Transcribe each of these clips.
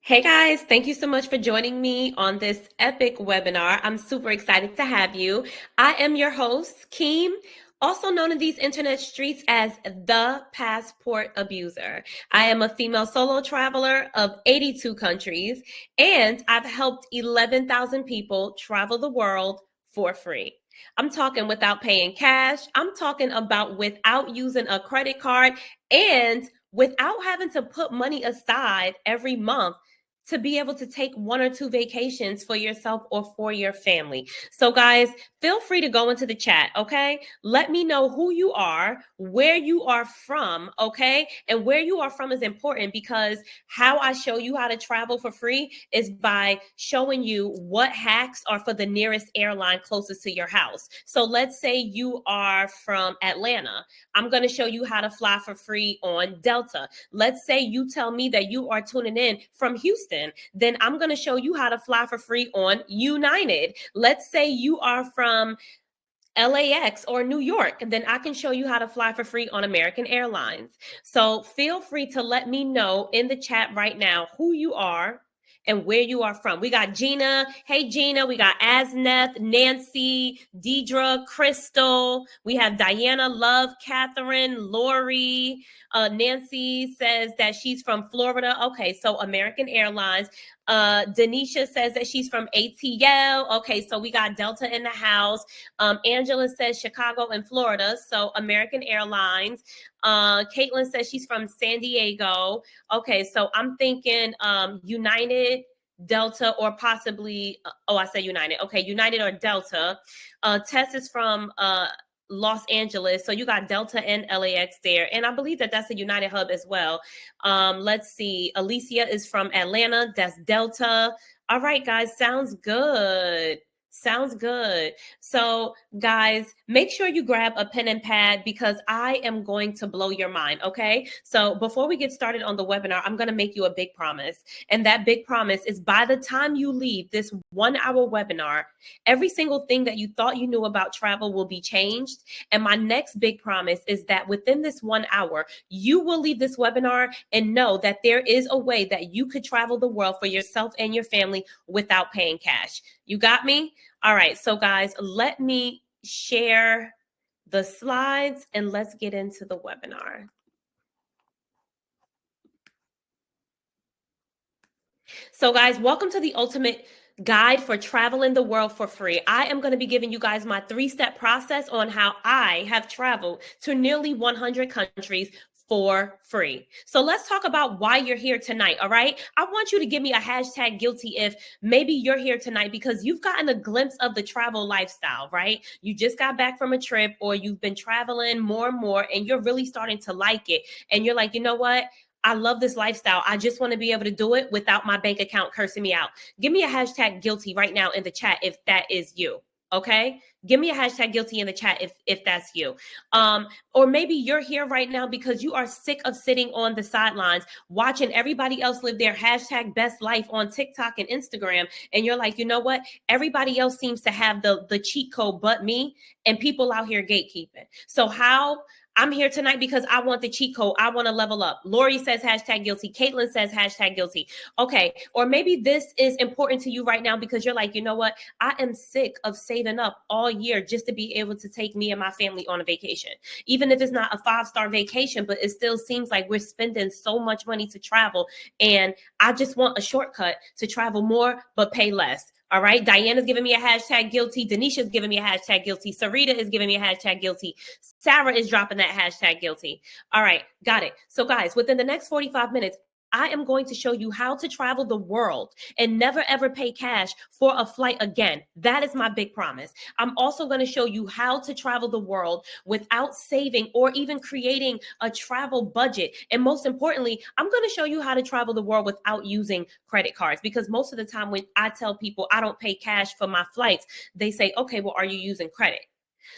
Hey guys, thank you so much for joining me on this epic webinar. I'm super excited to have you. I am your host, Keem, also known in these internet streets as the Passport Abuser. I am a female solo traveler of 82 countries, and I've helped 11,000 people travel the world for free. I'm talking without paying cash. I'm talking about without using a credit card and without having to put money aside every month to be able to take 1 or 2 vacations for yourself or for your family. So, guys, feel free to go into the chat, okay? Let me know who you are, where you are from, okay? And where you are from is important because how I show you how to travel for free is by showing you what hacks are for the nearest airline closest to your house. So, let's say you are from Atlanta. I'm going to show you how to fly for free on Delta. Let's say you tell me that you are tuning in from Houston, then I'm going to show you how to fly for free on United. Let's say you are from LAX or New York, then I can show you how to fly for free on American Airlines. So feel free to let me know in the chat right now who you are and where you are from. We got Gina. Hey, Gina. We got Asneth, Nancy, Deidre, Crystal. We have Diana, Love, Catherine, Lori. Nancy says that she's from Florida. Okay, so American Airlines. Denisha says that she's from ATL. Okay, so we got Delta in the house. Angela says Chicago and Florida, so American Airlines. Caitlin says she's from San Diego. Okay, so I'm thinking United, Delta, or possibly, I said United. Okay, United or Delta. Tess is from Los Angeles, so you got Delta and LAX there, and I believe that that's a United hub as well. Let's see, Alicia is from Atlanta, that's Delta. All right, guys, sounds good. Sounds good. So, guys, make sure you grab a pen and pad because I am going to blow your mind, okay? So, before we get started on the webinar, I'm going to make you a big promise. And that big promise is by the time you leave this 1-hour webinar, every single thing that you thought you knew about travel will be changed. And my next big promise is that within this 1 hour, you will leave this webinar and know that there is a way that you could travel the world for yourself and your family without paying cash. You got me? All right, so guys, let me share the slides and let's get into the webinar. So guys, welcome to the ultimate guide for traveling the world for free. I am going to be giving you guys my 3-step process on how I have traveled to nearly 100 countries for free. So let's talk about why you're here tonight, all right? I want you to give me a hashtag guilty if maybe you're here tonight because you've gotten a glimpse of the travel lifestyle, right? You just got back from a trip or you've been traveling more and more and you're really starting to like it. And you're like, you know what? I love this lifestyle. I just want to be able to do it without my bank account cursing me out. Give me a hashtag guilty right now in the chat if that is you. Okay, give me a hashtag guilty in the chat if that's you. Or maybe you're here right now because you are sick of sitting on the sidelines watching everybody else live their hashtag best life on TikTok and Instagram, and you're like, you know what? Everybody else seems to have the cheat code but me, and people out here gatekeeping. So how? I'm here tonight because I want the cheat code. I want to level up. Lori says hashtag guilty. Caitlin says hashtag guilty. Okay. Or maybe this is important to you right now because you're like, you know what? I am sick of saving up all year just to be able to take me and my family on a vacation. Even if it's not a 5-star vacation, but it still seems like we're spending so much money to travel. And I just want a shortcut to travel more, but pay less. All right. Diana's giving me a hashtag guilty. Denisha's giving me a hashtag guilty. Sarita is giving me a hashtag guilty. Sarah is dropping that hashtag guilty. All right. Got it. So guys, within the next 45 minutes, I am going to show you how to travel the world and never ever pay cash for a flight again. That is my big promise. I'm also going to show you how to travel the world without saving or even creating a travel budget. And most importantly, I'm going to show you how to travel the world without using credit cards, because most of the time when I tell people I don't pay cash for my flights, they say, okay, well, are you using credit?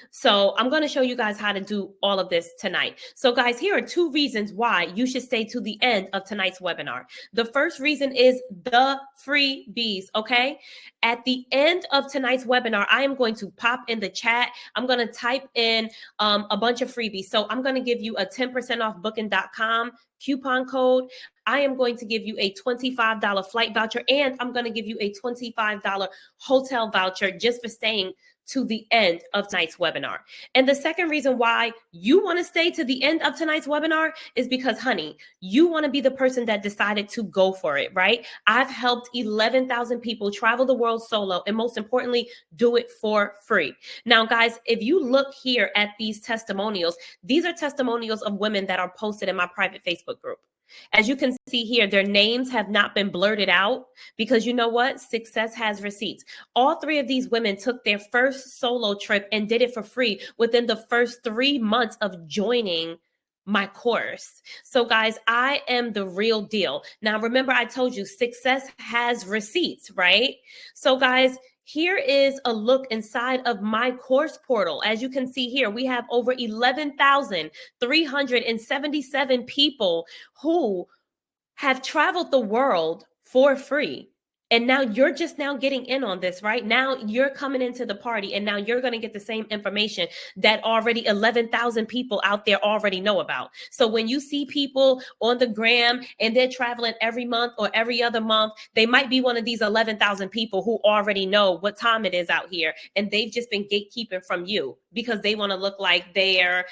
So I'm going to show you guys how to do all of this tonight. So guys, here are 2 reasons why you should stay to the end of tonight's webinar. The first reason is the freebies, okay? At the end of tonight's webinar, I am going to pop in the chat. I'm going to type in a bunch of freebies. So I'm going to give you a 10% off booking.com coupon code. I am going to give you a $25 flight voucher, and I'm going to give you a $25 hotel voucher just for staying to the end of tonight's webinar. And the second reason why you want to stay to the end of tonight's webinar is because, honey, you want to be the person that decided to go for it, right? I've helped 11,000 people travel the world solo, and most importantly, do it for free. Now, guys, if you look here at these testimonials, these are testimonials of women that are posted in my private Facebook group. As you can see here, their names have not been blurted out because you know what? Success has receipts. All 3 of these women took their first solo trip and did it for free within the first 3 months of joining my course. So guys, I am the real deal. Now, remember, I told you success has receipts, right? So guys, here is a look inside of my course portal. As you can see here, we have over 11,377 people who have traveled the world for free. And now you're just now getting in on this, right? Now you're coming into the party, and now you're going to get the same information that already 11,000 people out there already know about. So when you see people on the gram and they're traveling every month or every other month, they might be one of these 11,000 people who already know what time it is out here. And they've just been gatekeeping from you because they want to look like they're,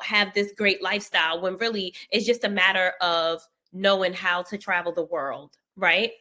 have this great lifestyle, when really it's just a matter of knowing how to travel the world, right?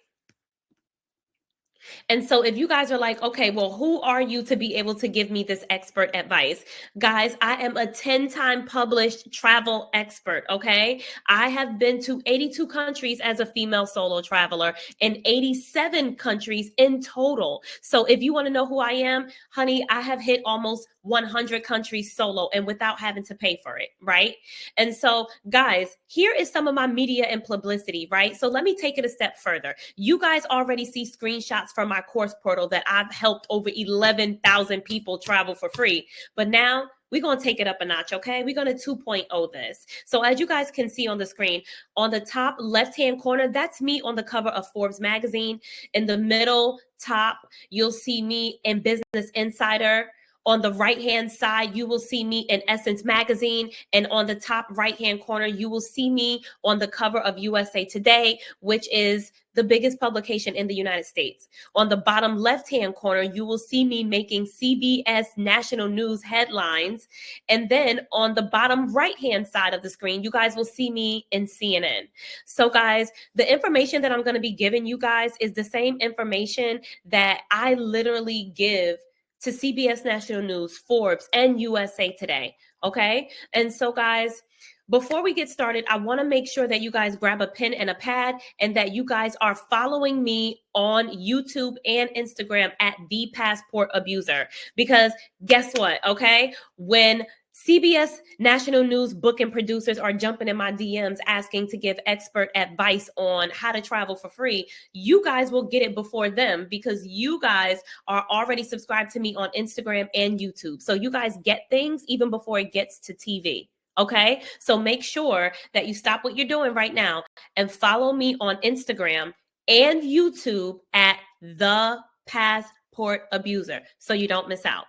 And so if you guys are like, okay, well, who are you to be able to give me this expert advice? Guys, I am a 10-time published travel expert, okay? I have been to 82 countries as a female solo traveler and 87 countries in total. So if you want to know who I am, honey, I have hit almost 100 countries solo and without having to pay for it, right? And so, guys, here is some of my media and publicity, right? So let me take it a step further. You guys already see screenshots from my course portal that I've helped over 11,000 people travel for free. But now we're going to take it up a notch, okay? We're going to 2.0 this. So as you guys can see on the screen, on the top left-hand corner, that's me on the cover of Forbes magazine. In the middle top, you'll see me in Business Insider. On the right-hand side, you will see me in Essence Magazine. And on the top right-hand corner, you will see me on the cover of USA Today, which is the biggest publication in the United States. On the bottom left-hand corner, you will see me making CBS National News headlines. And then on the bottom right-hand side of the screen, you guys will see me in CNN. So guys, the information that I'm going to be giving you guys is the same information that I literally give to CBS National News, Forbes, and USA Today, okay? And so guys, before we get started, I want to make sure that you guys grab a pen and a pad and that you guys are following me on YouTube and Instagram at The Passport Abuser. Because guess what, okay? When CBS National News booking producers are jumping in my DMs asking to give expert advice on how to travel for free, you guys will get it before them because you guys are already subscribed to me on Instagram and YouTube. So you guys get things even before it gets to TV. Okay, so make sure that you stop what you're doing right now and follow me on Instagram and YouTube at The Passport Abuser so you don't miss out.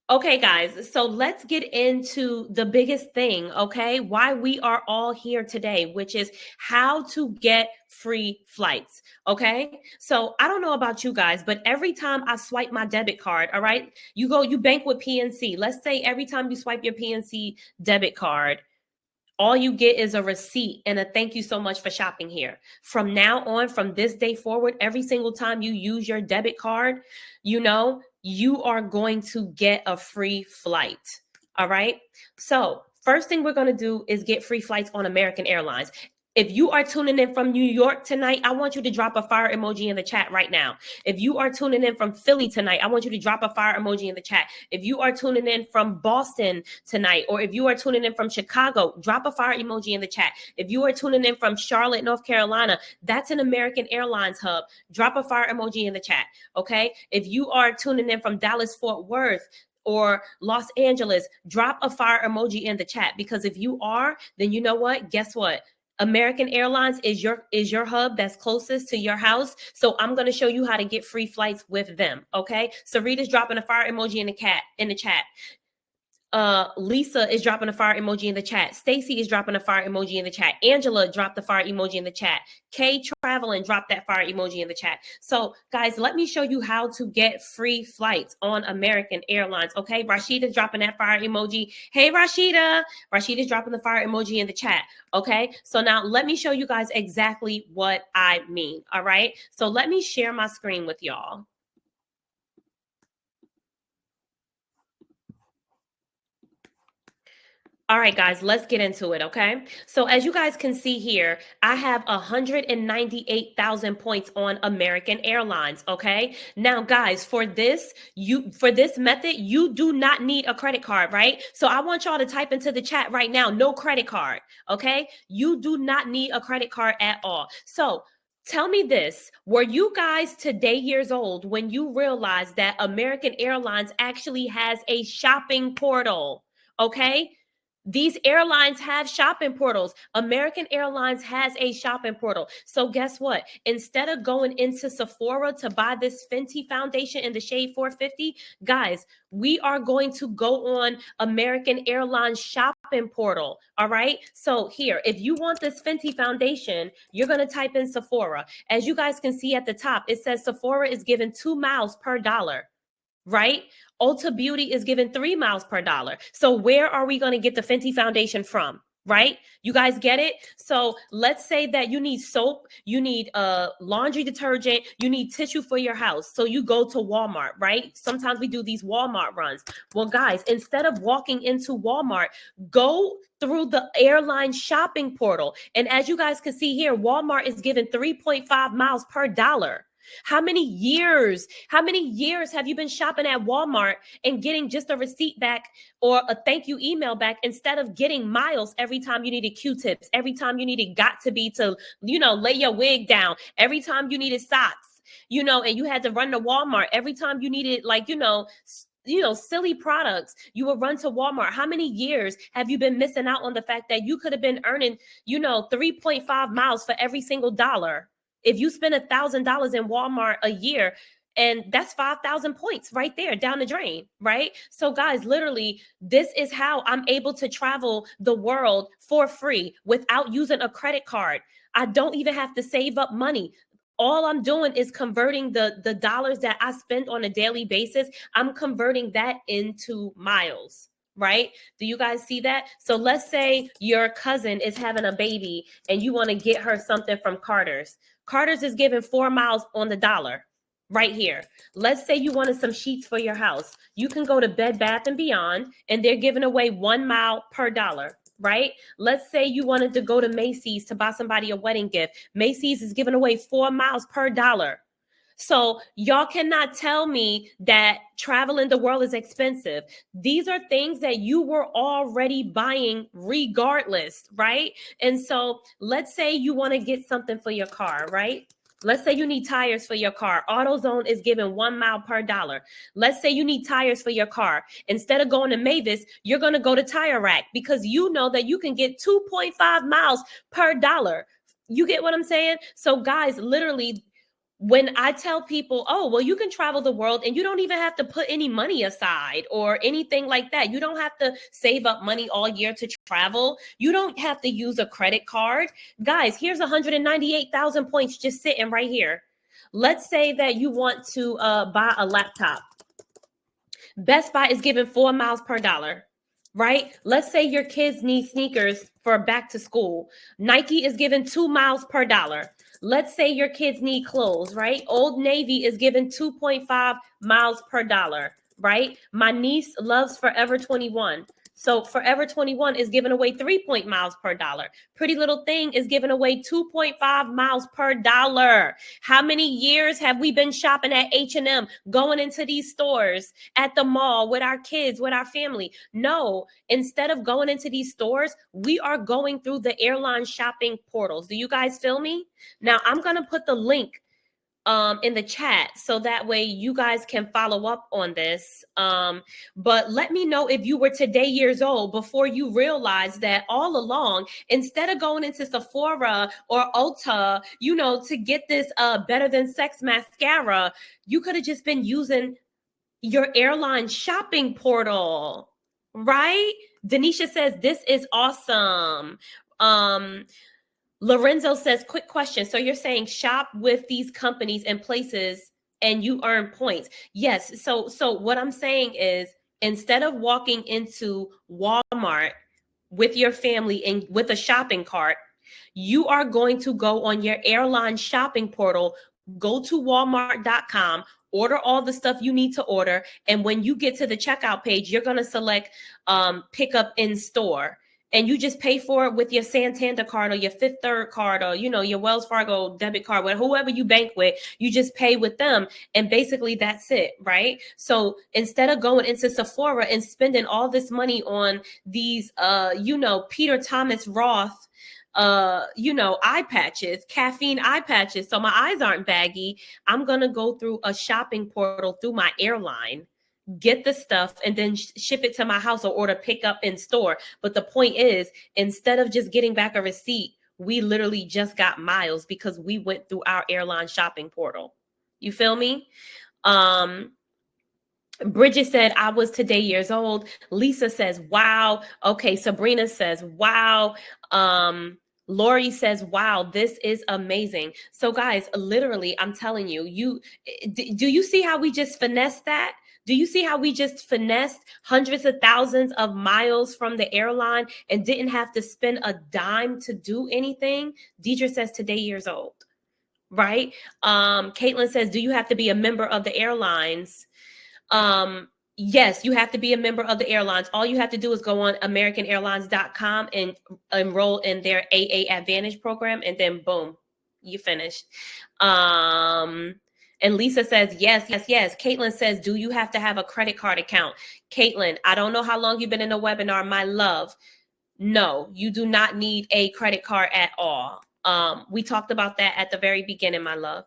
Okay, guys, so let's get into the biggest thing, okay? Why we are all here today, which is how to get free flights, okay? So I don't know about you guys, but every time I swipe my debit card, all right, you bank with PNC. Let's say every time you swipe your PNC debit card, all you get is a receipt and a thank you so much for shopping here. From now on, from this day forward, every single time you use your debit card, you are going to get a free flight. All right. So first thing we're going to do is get free flights on American Airlines. If you are tuning in from New York tonight, I want you to drop a fire emoji in the chat right now. If you are tuning in from Philly tonight, I want you to drop a fire emoji in the chat. If you are tuning in from Boston tonight, or if you are tuning in from Chicago, drop a fire emoji in the chat. If you are tuning in from Charlotte, North Carolina, that's an American Airlines hub. Drop a fire emoji in the chat, okay? If you are tuning in from Dallas, Fort Worth, or Los Angeles, drop a fire emoji in the chat, because if you are, then you know what? Guess what? American Airlines is your hub that's closest to your house. So I'm going to show you how to get free flights with them. Okay. Sarita's dropping a fire emoji in the chat. Lisa is dropping a fire emoji in the chat. Stacy is dropping a fire emoji in the chat. Angela dropped the fire emoji in the chat. Kay Traveling dropped that fire emoji in the chat. So guys, let me show you how to get free flights on American Airlines. Okay, Rashida's dropping that fire emoji. Hey Rashida. Rashida's dropping the fire emoji in the chat. Okay, so now let me show you guys exactly what I mean. All right, so let me share my screen with y'all. All right, guys, let's get into it, okay? So as you guys can see here, I have 198,000 points on American Airlines, okay? Now, guys, for this method, you do not need a credit card, right? So I want y'all to type into the chat right now, no credit card, okay? You do not need a credit card at all. So tell me this, were you guys today years old when you realized that American Airlines actually has a shopping portal, okay? These airlines have shopping portals. American Airlines has a shopping portal. So guess what? Instead of going into Sephora to buy this Fenty foundation in the shade 450, guys, we are going to go on American Airlines shopping portal. All right. So here, if you want this Fenty foundation, you're going to type in Sephora. As you guys can see at the top, it says Sephora is given 2 miles per dollar. Right? Ulta Beauty is given 3 miles per dollar. So where are we going to get the Fenty foundation from? Right? You guys get it? So let's say that you need soap, you need laundry detergent, you need tissue for your house. So you go to Walmart, right? Sometimes we do these Walmart runs. Well, guys, instead of walking into Walmart, go through the airline shopping portal. And as you guys can see here, Walmart is given 3.5 miles per dollar. How many years have you been shopping at Walmart and getting just a receipt back or a thank you email back instead of getting miles every time you needed Q-tips, every time you needed Got2b to, lay your wig down, every time you needed socks, and you had to run to Walmart every time you needed silly products, you would run to Walmart. How many years have you been missing out on the fact that you could have been earning, 3.5 miles for every single dollar? If you spend $1,000 in Walmart a year, and that's 5,000 points right there down the drain, right? So guys, literally, this is how I'm able to travel the world for free without using a credit card. I don't even have to save up money. All I'm doing is converting the dollars that I spend on a daily basis. I'm converting that into miles. Right? Do you guys see that? So let's say your cousin is having a baby and you want to get her something from Carter's. Carter's is giving 4 miles on the dollar right here. Let's say you wanted some sheets for your house. You can go to Bed Bath & Beyond and they're giving away 1 mile per dollar. Right? Let's say you wanted to go to Macy's to buy somebody a wedding gift. Macy's is giving away 4 miles per dollar. So y'all cannot tell me that traveling the world is expensive. These are things that you were already buying regardless, right? And so let's say you want to get something for your car, right? Let's say you need tires for your car. AutoZone is giving 1 mile per dollar. Let's say you need tires for your car. Instead of going to Mavis, you're going to go to Tire Rack because you know that you can get 2.5 miles per dollar. You get what I'm saying? So guys, literally, when I tell people, oh, well, you can travel the world and you don't even have to put any money aside or anything like that. You don't have to save up money all year to travel. You don't have to use a credit card. Guys, here's 198,000 points just sitting right here. Let's say that you want to buy a laptop. Best Buy is giving 4 miles per dollar. Right? Let's say your kids need sneakers for back to school. Nike is giving 2 miles per dollar. Let's say your kids need clothes, right? Old Navy is giving 2.5 miles per dollar, right? My niece loves Forever 21. So Forever 21 is giving away 3 miles per dollar. Pretty Little Thing is giving away 2.5 miles per dollar. How many years have we been shopping at H&M, going into these stores at the mall with our kids, with our family? No, instead of going into these stores, we are going through the airline shopping portals. Do you guys feel me? Now I'm going to put the link in the chat, so that way you guys can follow up on this. But let me know if you were today years old before you realized that all along, instead of going into Sephora or Ulta, you know, to get this Better Than Sex mascara, you could have just been using your airline shopping portal, right? Denisha says this is awesome. Lorenzo says, quick question. So you're saying shop with these companies and places and you earn points. Yes. So what I'm saying is, instead of walking into Walmart with your family and with a shopping cart, you are going to go on your airline shopping portal, go to walmart.com, order all the stuff you need to order. And when you get to the checkout page, you're going to select pick up in store. And you just pay for it with your Santander card or your Fifth Third card, or, you know, your Wells Fargo debit card, with whoever you bank with, you just pay with them. And basically that's it, right? So instead of going into Sephora and spending all this money on these, you know, Peter Thomas Roth, you know, eye patches, caffeine eye patches, so my eyes aren't baggy, I'm going to go through a shopping portal through my airline, get the stuff, and then ship it to my house or order pick up in store. But the point is, instead of just getting back a receipt, we literally just got miles because we went through our airline shopping portal. You feel me? Bridget said, I was today years old. Lisa says, wow. Okay. Sabrina says, wow. Lori says, wow, this is amazing. So guys, literally, I'm telling you, do you see how we just finessed that? Do you see how we just finessed hundreds of thousands of miles from the airline and didn't have to spend a dime to do anything? Deidre says, today years old, right? Caitlin says, do you have to be a member of the airlines? Yes, you have to be a member of the airlines. All you have to do is go on AmericanAirlines.com and enroll in their AA Advantage program, and then boom, you finished. And Lisa says, yes. Caitlin says, do you have to have a credit card account? Caitlin, I don't know how long you've been in the webinar, my love. No, you do not need a credit card at all. We talked about that at the very beginning, my love.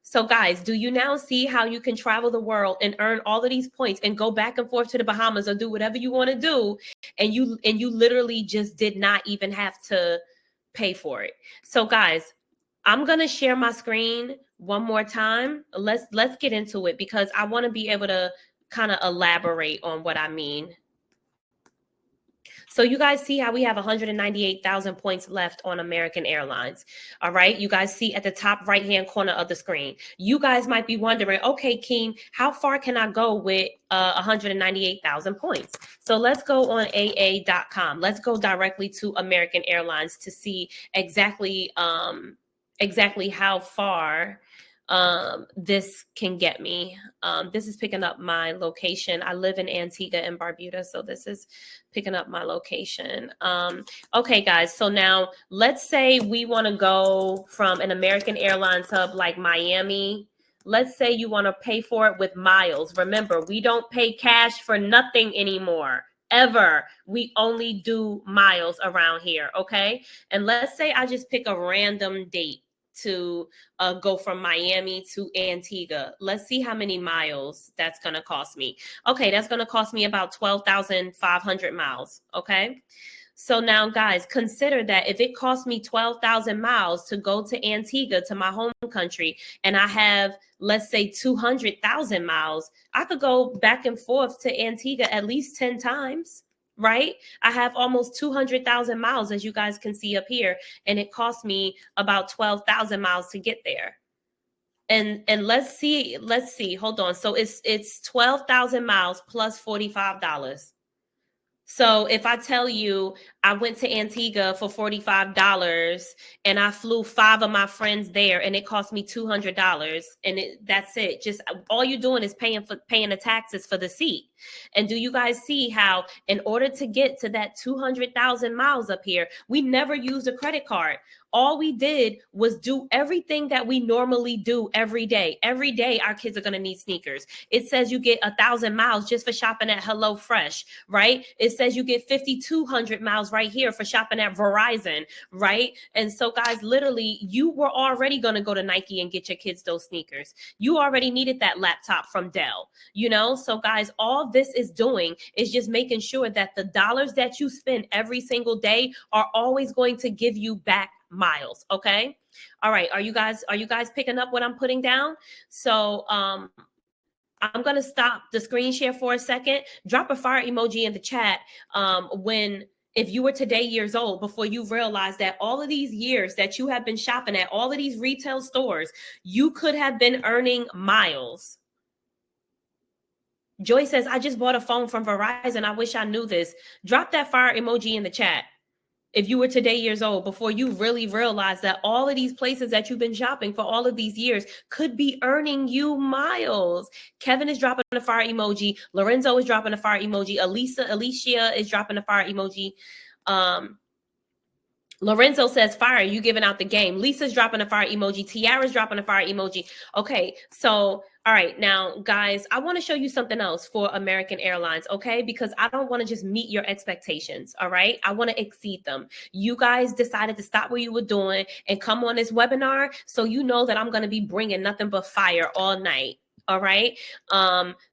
So guys, do you now see how you can travel the world and earn all of these points and go back and forth to the Bahamas or do whatever you want to do, and you literally just did not even have to pay for it? So guys, I'm going to share my screen one more time. Let's get into it, because I want to be able to kind of elaborate on what I mean. So you guys see how we have 198,000 points left on American Airlines. All right. You guys see at the top right-hand corner of the screen. You guys might be wondering, okay, Keem, how far can I go with 198,000 points? So let's go on AA.com. Let's go directly to American Airlines to see exactly how far this can get me. This is picking up my location. I live in Antigua and Barbuda, so this is picking up my location. Okay, guys, so now let's say we want to go from an American Airlines hub like Miami. Let's say you want to pay for it with miles. Remember, we don't pay cash for nothing anymore. Ever. We only do miles around here, okay? And let's say I just pick a random date to go from Miami to Antigua. Let's see how many miles that's going to cost me. Okay, that's going to cost me about 12,500 miles, okay? So now, guys, consider that if it costs me 12,000 miles to go to Antigua, to my home country, and I have, let's say, 200,000 miles, I could go back and forth to Antigua at least 10 times. Right? I have almost 200,000 miles, as you guys can see up here, and it cost me about 12,000 miles to get there. And let's see, hold on. So it's 12,000 miles plus $45. So if I tell you I went to Antigua for $45 and I flew 5 of my friends there and it cost me $200, and that's it. Just all you're doing is paying the taxes for the seat. And do you guys see how in order to get to that 200,000 miles up here, we never used a credit card. All we did was do everything that we normally do every day. Every day, our kids are going to need sneakers. It says you get 1,000 miles just for shopping at HelloFresh, right? It says you get 5,200 miles right here for shopping at Verizon, right? And so, guys, literally, you were already going to go to Nike and get your kids those sneakers. You already needed that laptop from Dell, you know? So, guys, all this is doing is just making sure that the dollars that you spend every single day are always going to give you back miles. Okay. All right. Are you guys picking up what I'm putting down? So I'm going to stop the screen share for a second. Drop a fire emoji in the chat if you were today years old, before you realized that all of these years that you have been shopping at all of these retail stores, you could have been earning miles. Joy says, I just bought a phone from Verizon. I wish I knew this. Drop that fire emoji in the chat. If you were today years old, before you really realized that all of these places that you've been shopping for all of these years could be earning you miles. Kevin is dropping a fire emoji. Lorenzo is dropping a fire emoji. Alicia is dropping a fire emoji. Lorenzo says, fire, you giving out the game. Lisa's dropping a fire emoji. Tiara's dropping a fire emoji. Okay, so, all right, now, guys, I want to show you something else for American Airlines, okay? Because I don't want to just meet your expectations, all right? I want to exceed them. You guys decided to stop what you were doing and come on this webinar, so you know that I'm going to be bringing nothing but fire all night, all right?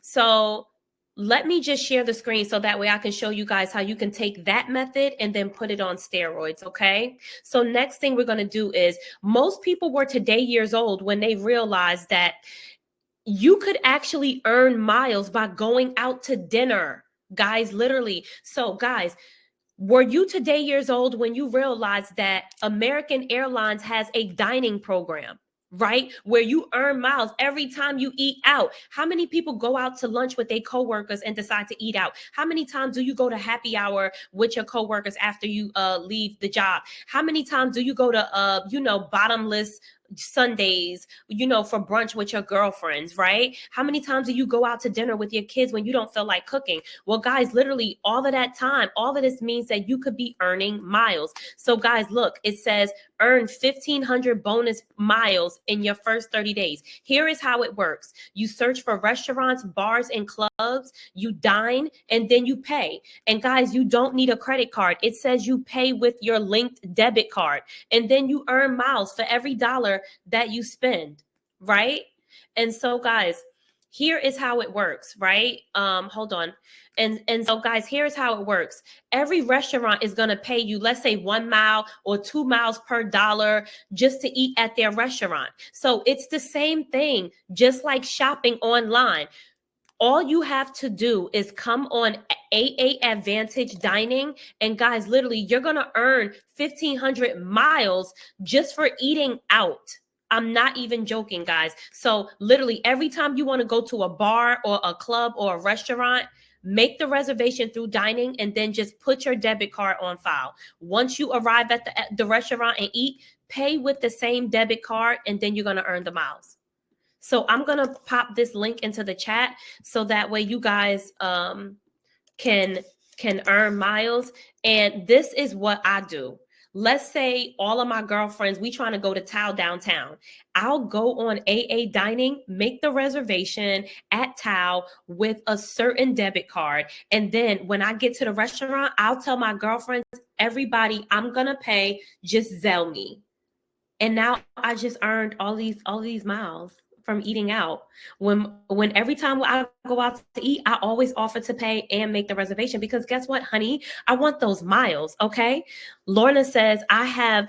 So let me just share the screen so that way I can show you guys how you can take that method and then put it on steroids, okay? So next thing we're going to do is, most people were today years old when they realized that you could actually earn miles by going out to dinner, guys, literally. So guys, were you today years old when you realized that American Airlines has a dining program, right? Where you earn miles every time you eat out? How many people go out to lunch with their coworkers and decide to eat out? How many times do you go to happy hour with your coworkers after you leave the job? How many times do you go to, bottomless Sundays, for brunch with your girlfriends, right? How many times do you go out to dinner with your kids when you don't feel like cooking? Well, guys, literally all of that time, all of this means that you could be earning miles. So guys, look, it says earn 1,500 bonus miles in your first 30 days. Here is how it works. You search for restaurants, bars, and clubs, you dine, and then you pay. And guys, you don't need a credit card. It says you pay with your linked debit card, and then you earn miles for every dollar that you spend, right? And so guys, here is how it works, right? Hold on. And so guys, here's how it works. Every restaurant is going to pay you, let's say 1 mile or 2 miles per dollar just to eat at their restaurant. So it's the same thing, just like shopping online. All you have to do is come on AA Advantage Dining, and guys, literally, you're going to earn 1,500 miles just for eating out. I'm not even joking, guys. So literally, every time you want to go to a bar or a club or a restaurant, make the reservation through dining and then just put your debit card on file. Once you arrive at the restaurant and eat, pay with the same debit card, and then you're going to earn the miles. So I'm going to pop this link into the chat so that way you guys can earn miles. And this is what I do. Let's say all of my girlfriends, we trying to go to Tao downtown. I'll go on AA Dining, make the reservation at Tao with a certain debit card. And then when I get to the restaurant, I'll tell my girlfriends, everybody, I'm going to pay, just Zelle me. And now I just earned all these miles from eating out. When every time I go out to eat, I always offer to pay and make the reservation, because guess what, honey? I want those miles, okay? Lorna says, I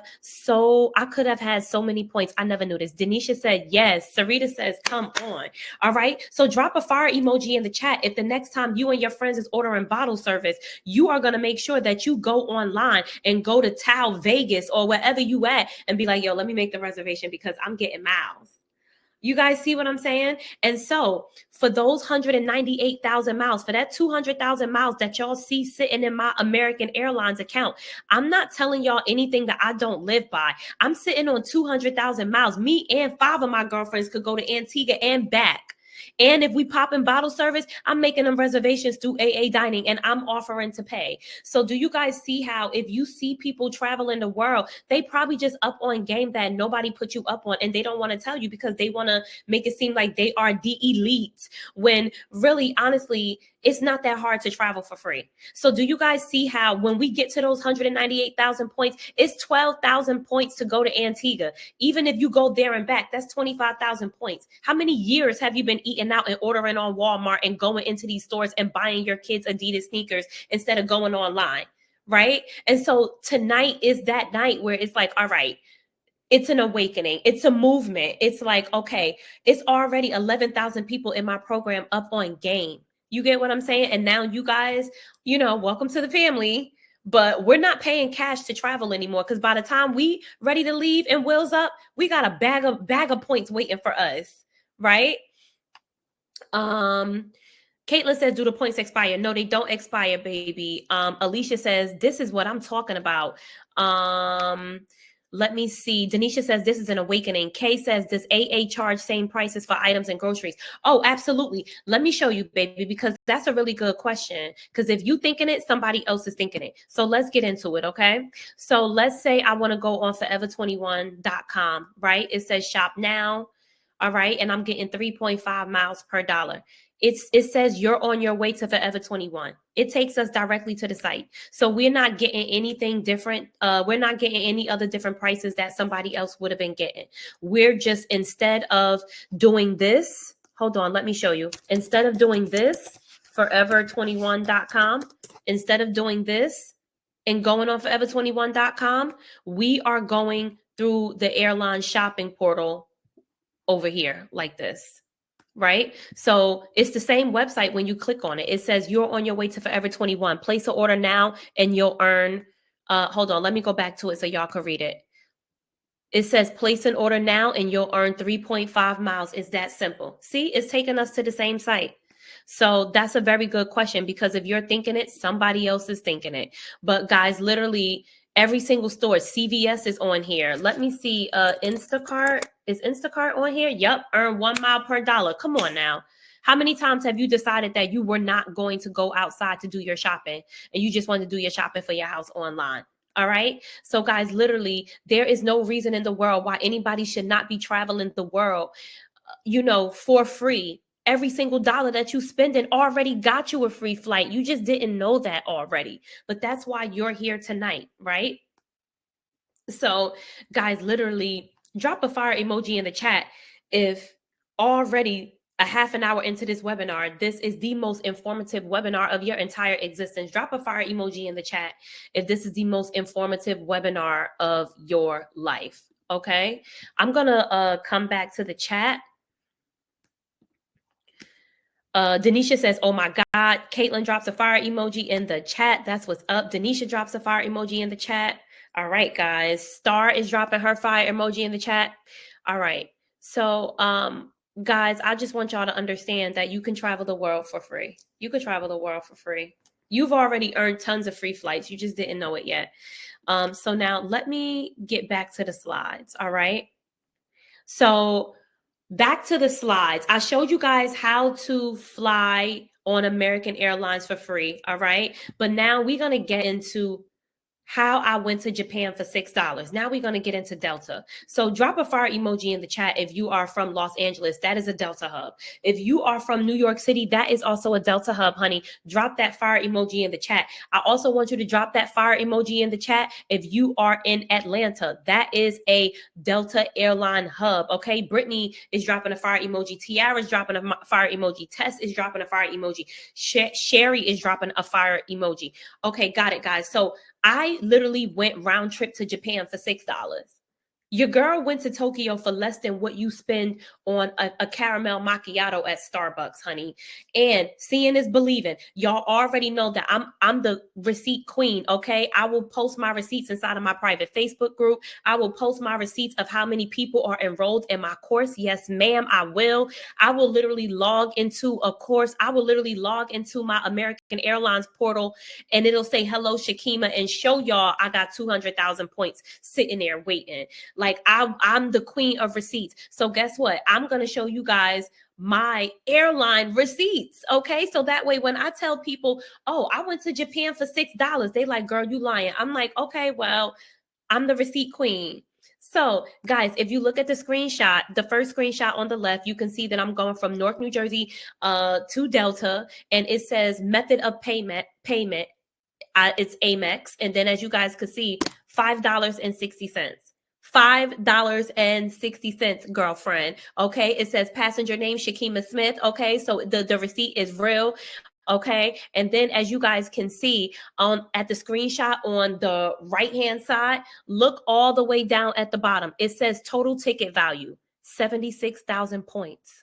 could have had so many points. I never knew this. Denisha said, yes. Sarita says, come on. All right. So drop a fire emoji in the chat. If the next time you and your friends is ordering bottle service, you are going to make sure that you go online and go to Tao Vegas or wherever you at and be like, yo, let me make the reservation because I'm getting miles. You guys see what I'm saying? And so for those 198,000 miles, for that 200,000 miles that y'all see sitting in my American Airlines account, I'm not telling y'all anything that I don't live by. I'm sitting on 200,000 miles. Me and 5 of my girlfriends could go to Antigua and back. And if we pop in bottle service, I'm making them reservations through AA Dining and I'm offering to pay. So do you guys see how if you see people traveling the world, they probably just up on game that nobody put you up on and they don't want to tell you because they want to make it seem like they are the elite when really, honestly, it's not that hard to travel for free. So do you guys see how when we get to those 198,000 points, it's 12,000 points to go to Antigua. Even if you go there and back, that's 25,000 points. How many years have you been eating out and ordering on Walmart and going into these stores and buying your kids Adidas sneakers instead of going online, right? And so tonight is that night where it's like, all right, it's an awakening. It's a movement. It's like, okay, it's already 11,000 people in my program up on game. You get what I'm saying? And now you guys, welcome to the family, but we're not paying cash to travel anymore. Cause by the time we ready to leave and wheels up, we got a bag of points waiting for us. Right. Caitlin says, do the points expire? No, they don't expire, baby. Alicia says, this is what I'm talking about. Let me see. Denisha says, this is an awakening. Kay says, does AA charge same prices for items and groceries? Oh, absolutely. Let me show you, baby, because that's a really good question. Because if you thinking it, somebody else is thinking it. So let's get into it, okay? So let's say I want to go on forever21.com, right? It says shop now, all right? And I'm getting 3.5 miles per dollar. It says you're on your way to Forever 21. It takes us directly to the site. So we're not getting anything different. We're not getting any other different prices that somebody else would have been getting. We're just, instead of doing this, hold on, let me show you. Instead of doing this, forever21.com, instead of doing this and going on forever21.com, we are going through the airline shopping portal over here like this. Right? So it's the same website. When you click on it, it says you're on your way to Forever 21. Place an order now and you'll earn, hold on, let me go back to it so y'all can read it. It says place an order now and you'll earn 3.5 miles. It's that simple. See, it's taking us to the same site. So that's a very good question, because if you're thinking it, somebody else is thinking it. But guys, literally every single store, CVS is on here. Let me see, Instacart. Is Instacart on here? Yep, earn 1 mile per dollar. Come on now. How many times have you decided that you were not going to go outside to do your shopping and you just want to do your shopping for your house online? All right. So guys, literally, there is no reason in the world why anybody should not be traveling the world, for free. Every single dollar that you spending already got you a free flight. You just didn't know that already. But that's why you're here tonight, right? So guys, literally drop a fire emoji in the chat if already a half an hour into this webinar, this is the most informative webinar of your entire existence. Drop a fire emoji in the chat if this is the most informative webinar of your life. Okay, I'm gonna come back to the chat. Denisha says, oh my God. Caitlin drops a fire emoji in the chat. That's what's up. Denisha drops a fire emoji in the chat. All right, guys. Star is dropping her fire emoji in the chat. All right. So, guys, I just want y'all to understand that you can travel the world for free. You can travel the world for free. You've already earned tons of free flights. You just didn't know it yet. So now let me get back to the slides. All right. So back to the slides. I showed you guys how to fly on American Airlines for free. All right. But now we're going to get into how I went to Japan for $6. Now we're going to get into Delta. So drop a fire emoji in the chat if you are from Los Angeles. That is a Delta hub. If you are from New York City, that is also a Delta hub, honey. Drop that fire emoji in the chat. I also want you to drop that fire emoji in the chat if you are in Atlanta. That is a Delta airline hub. Okay. Brittany is dropping a fire emoji. Tiara is dropping a fire emoji. Tess is dropping a fire emoji. Sherry is dropping a fire emoji. Okay. Got it, guys. So I literally went round trip to Japan for $6. Your girl went to Tokyo for less than what you spend on a caramel macchiato at Starbucks, honey. And seeing is believing. Y'all already know that I'm the receipt queen, okay? I will post my receipts inside of my private Facebook group. I will post my receipts of how many people are enrolled in my course. Yes, ma'am, I will. I will literally log into a course. I will literally log into my American Airlines portal, and it'll say hello Shakima and show y'all I got 200,000 points sitting there waiting. Like I'm the queen of receipts. So guess what? I'm going to show you guys my airline receipts. Okay. So that way, when I tell people, oh, I went to Japan for $6, they like, girl, you lying. I'm like, okay, well, I'm the receipt queen. So guys, if you look at the screenshot, the first screenshot on the left, you can see that I'm going from Newark, New Jersey to Delta, and it says method of payment. It's Amex. And then as you guys can see, $5.60. $5.60, girlfriend. Okay. It says passenger name Shakima Smith. Okay. So the receipt is real. Okay. And then as you guys can see at the screenshot on the right hand side, look all the way down at the bottom. It says total ticket value, 76,000 points.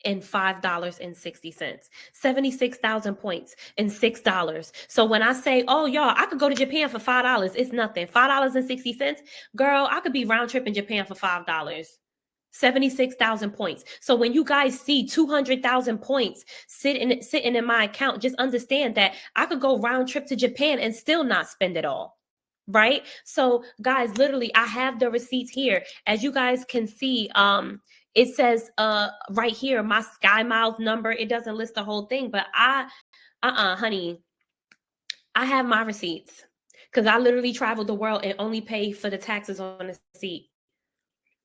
And $5.60, 76,000 points and $6. So when I say, oh, y'all, I could go to Japan for $5, it's nothing. $5.60, girl, I could be round trip in Japan for $5. 76,000 points. So when you guys see 200,000 points sitting in my account, just understand that I could go round trip to Japan and still not spend it all. Right? So guys, literally, I have the receipts here. As you guys can see, it says right here, my Sky Miles number. It doesn't list the whole thing, but honey, I have my receipts because I literally traveled the world and only pay for the taxes on the receipt.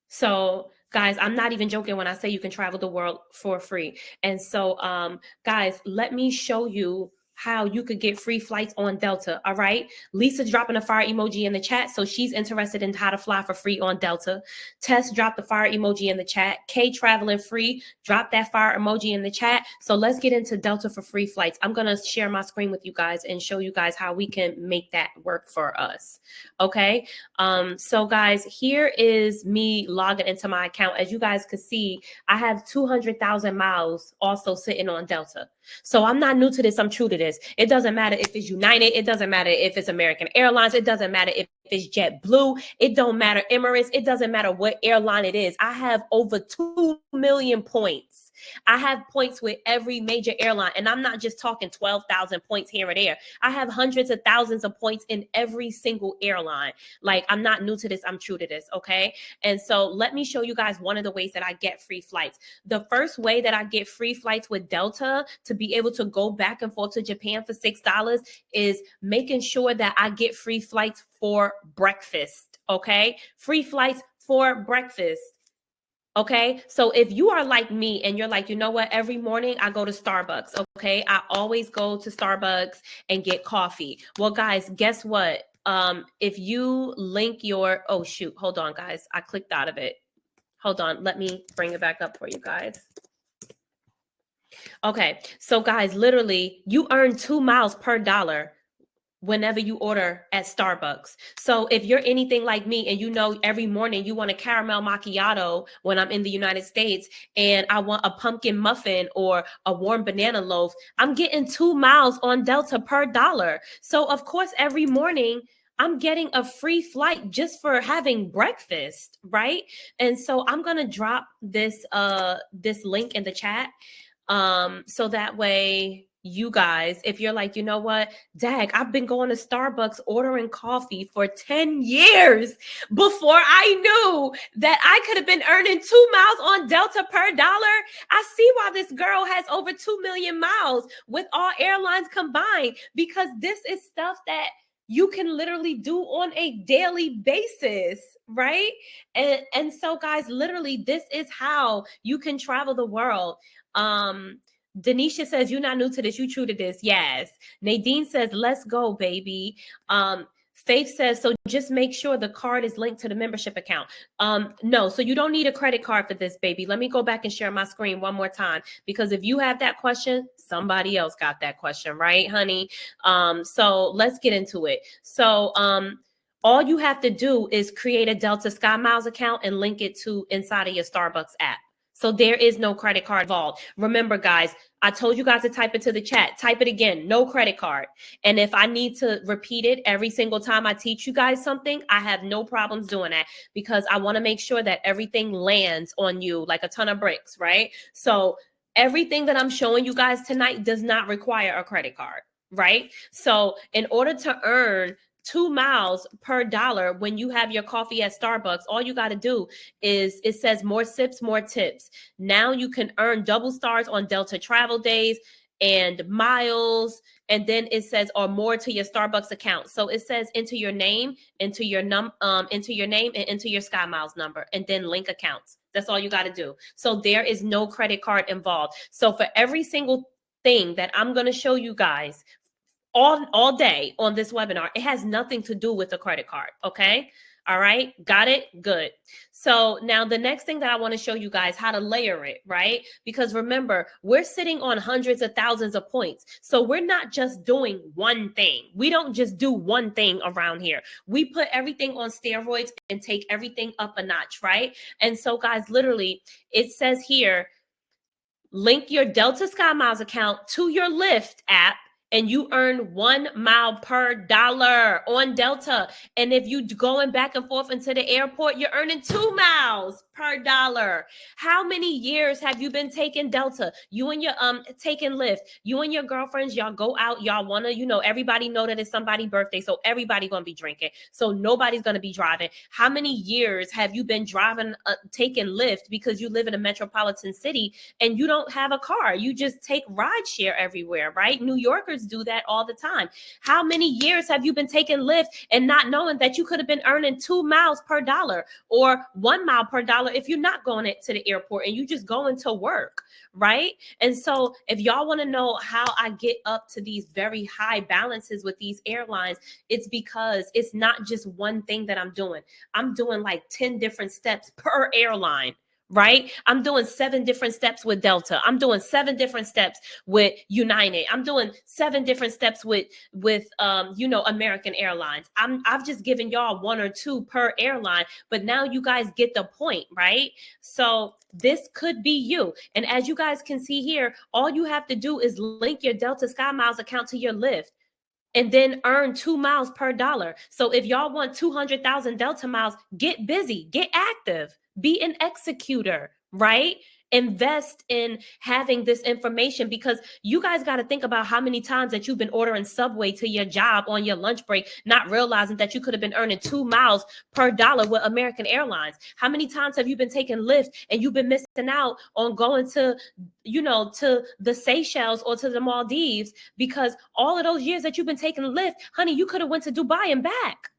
So guys, I'm not even joking when I say you can travel the world for free. And so guys, let me show you how you could get free flights on Delta. All right. Lisa's dropping a fire emoji in the chat. So she's interested in how to fly for free on Delta. Tess dropped the fire emoji in the chat. Kay traveling free, drop that fire emoji in the chat. So let's get into Delta for free flights. I'm going to share my screen with you guys and show you guys how we can make that work for us. Okay. So guys, here is me logging into my account. As you guys can see, I have 200,000 miles also sitting on Delta. So I'm not new to this. I'm true to this. It doesn't matter if it's United. It doesn't matter if it's American Airlines. It doesn't matter if it's JetBlue. It don't matter Emirates. It doesn't matter what airline it is. I have over 2 million points. I have points with every major airline, and I'm not just talking 12,000 points here or there. I have hundreds of thousands of points in every single airline. Like, I'm not new to this. I'm true to this. Okay. And so let me show you guys one of the ways that I get free flights. The first way that I get free flights with Delta to be able to go back and forth to Japan for $6 is making sure that I get free flights for breakfast. Okay. Free flights for breakfast. Okay, so if you are like me and you're like, you know what, every morning I go to Starbucks, okay? I always go to Starbucks and get coffee. Well, guys, guess what? If you link your, oh shoot, hold on, guys. I clicked out of it. Hold on, let me bring it back up for you guys. Okay, so guys, literally, you earn 2 miles per dollar whenever you order at Starbucks. So if you're anything like me and you know every morning you want a caramel macchiato when I'm in the United States and I want a pumpkin muffin or a warm banana loaf, I'm getting 2 miles on Delta per dollar. So of course, every morning I'm getting a free flight just for having breakfast, right? And so I'm going to drop this link in the chat so that way you guys, if you're like, you know what, dag, I've been going to Starbucks ordering coffee for 10 years before I knew that I could have been earning 2 miles on Delta per dollar. I see why this girl has over 2 million miles with all airlines combined, because this is stuff that you can literally do on a daily basis, right? And so guys, literally, this is how you can travel the world. Denisha says, you're not new to this, you true to this. Yes. Nadine says, let's go, baby. Faith says, so just make sure the card is linked to the membership account. No, so you don't need a credit card for this, baby. Let me go back and share my screen one more time, because if you have that question, somebody else got that question, right, honey? So let's get into it. So all you have to do is create a Delta Sky Miles account and link it to inside of your Starbucks app. So there is no credit card involved. Remember, guys, I told you guys to type it to the chat. Type it again, no credit card. And if I need to repeat it every single time I teach you guys something, I have no problems doing that, because I want to make sure that everything lands on you like a ton of bricks, right? So everything that I'm showing you guys tonight does not require a credit card, right? So in order to earn 2 miles per dollar when you have your coffee at Starbucks, all you got to do is, it says more sips, more tips. Now you can earn double stars on Delta travel days and miles, and then it says or more to your Starbucks account. So it says enter your name, enter your name and enter your Sky Miles number, and then link accounts. That's all you got to do. So there is no credit card involved. So for every single thing that I'm going to show you guys all day on this webinar, it has nothing to do with the credit card. Okay. All right. Got it? Good. So now the next thing that I want to show you guys how to layer it, right? Because remember, we're sitting on hundreds of thousands of points. So we're not just doing one thing. We don't just do one thing around here. We put everything on steroids and take everything up a notch, right? And so guys, literally it says here, link your Delta Sky Miles account to your Lyft app, and you earn 1 mile per dollar on Delta. And if you going back and forth into the airport, you're earning 2 miles per dollar. How many years have you been taking Delta? You and your taking Lyft. You and your girlfriends, y'all go out. Y'all wanna, everybody know that it's somebody's birthday, so everybody gonna be drinking. So nobody's gonna be driving. How many years have you been driving, taking Lyft because you live in a metropolitan city and you don't have a car? You just take rideshare everywhere, right? New Yorkers do that all the time. How many years have you been taking Lyft and not knowing that you could have been earning 2 miles per dollar or 1 mile per dollar if you're not going to the airport and you just going to work, right? And so if y'all want to know how I get up to these very high balances with these airlines, it's because it's not just one thing that I'm doing. I'm doing like 10 different steps per airline. Right? I'm doing 7 different steps with Delta. I'm doing 7 different steps with United. I'm doing 7 different steps with American Airlines. I've just given y'all 1 or 2 per airline, but now you guys get the point, right? So this could be you. And as you guys can see here, all you have to do is link your Delta Sky Miles account to your Lyft and then earn 2 miles per dollar. So if y'all want 200,000 Delta miles, get busy, get active. Be an executor, right? Invest in having this information, because you guys got to think about how many times that you've been ordering Subway to your job on your lunch break, not realizing that you could have been earning 2 miles per dollar with American Airlines. How many times have you been taking Lyft and you've been missing out on going to the Seychelles or to the Maldives, because all of those years that you've been taking Lyft, honey, you could have went to Dubai and back,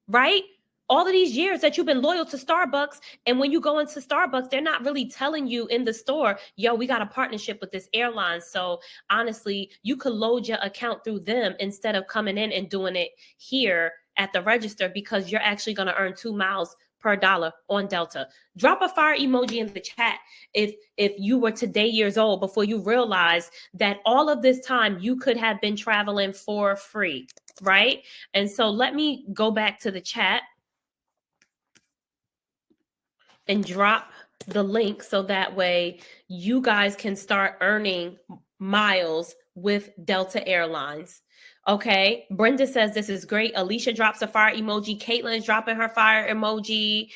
right? All of these years that you've been loyal to Starbucks, and when you go into Starbucks, they're not really telling you in the store, yo, we got a partnership with this airline. So honestly, you could load your account through them instead of coming in and doing it here at the register, because you're actually going to earn 2 miles per dollar on Delta. Drop a fire emoji in the chat if you were today years old before you realized that all of this time you could have been traveling for free, right? And so let me go back to the chat and drop the link so that way you guys can start earning miles with Delta Airlines. Okay, Brenda says this is great. Alicia drops a fire emoji. Caitlin's dropping her fire emoji.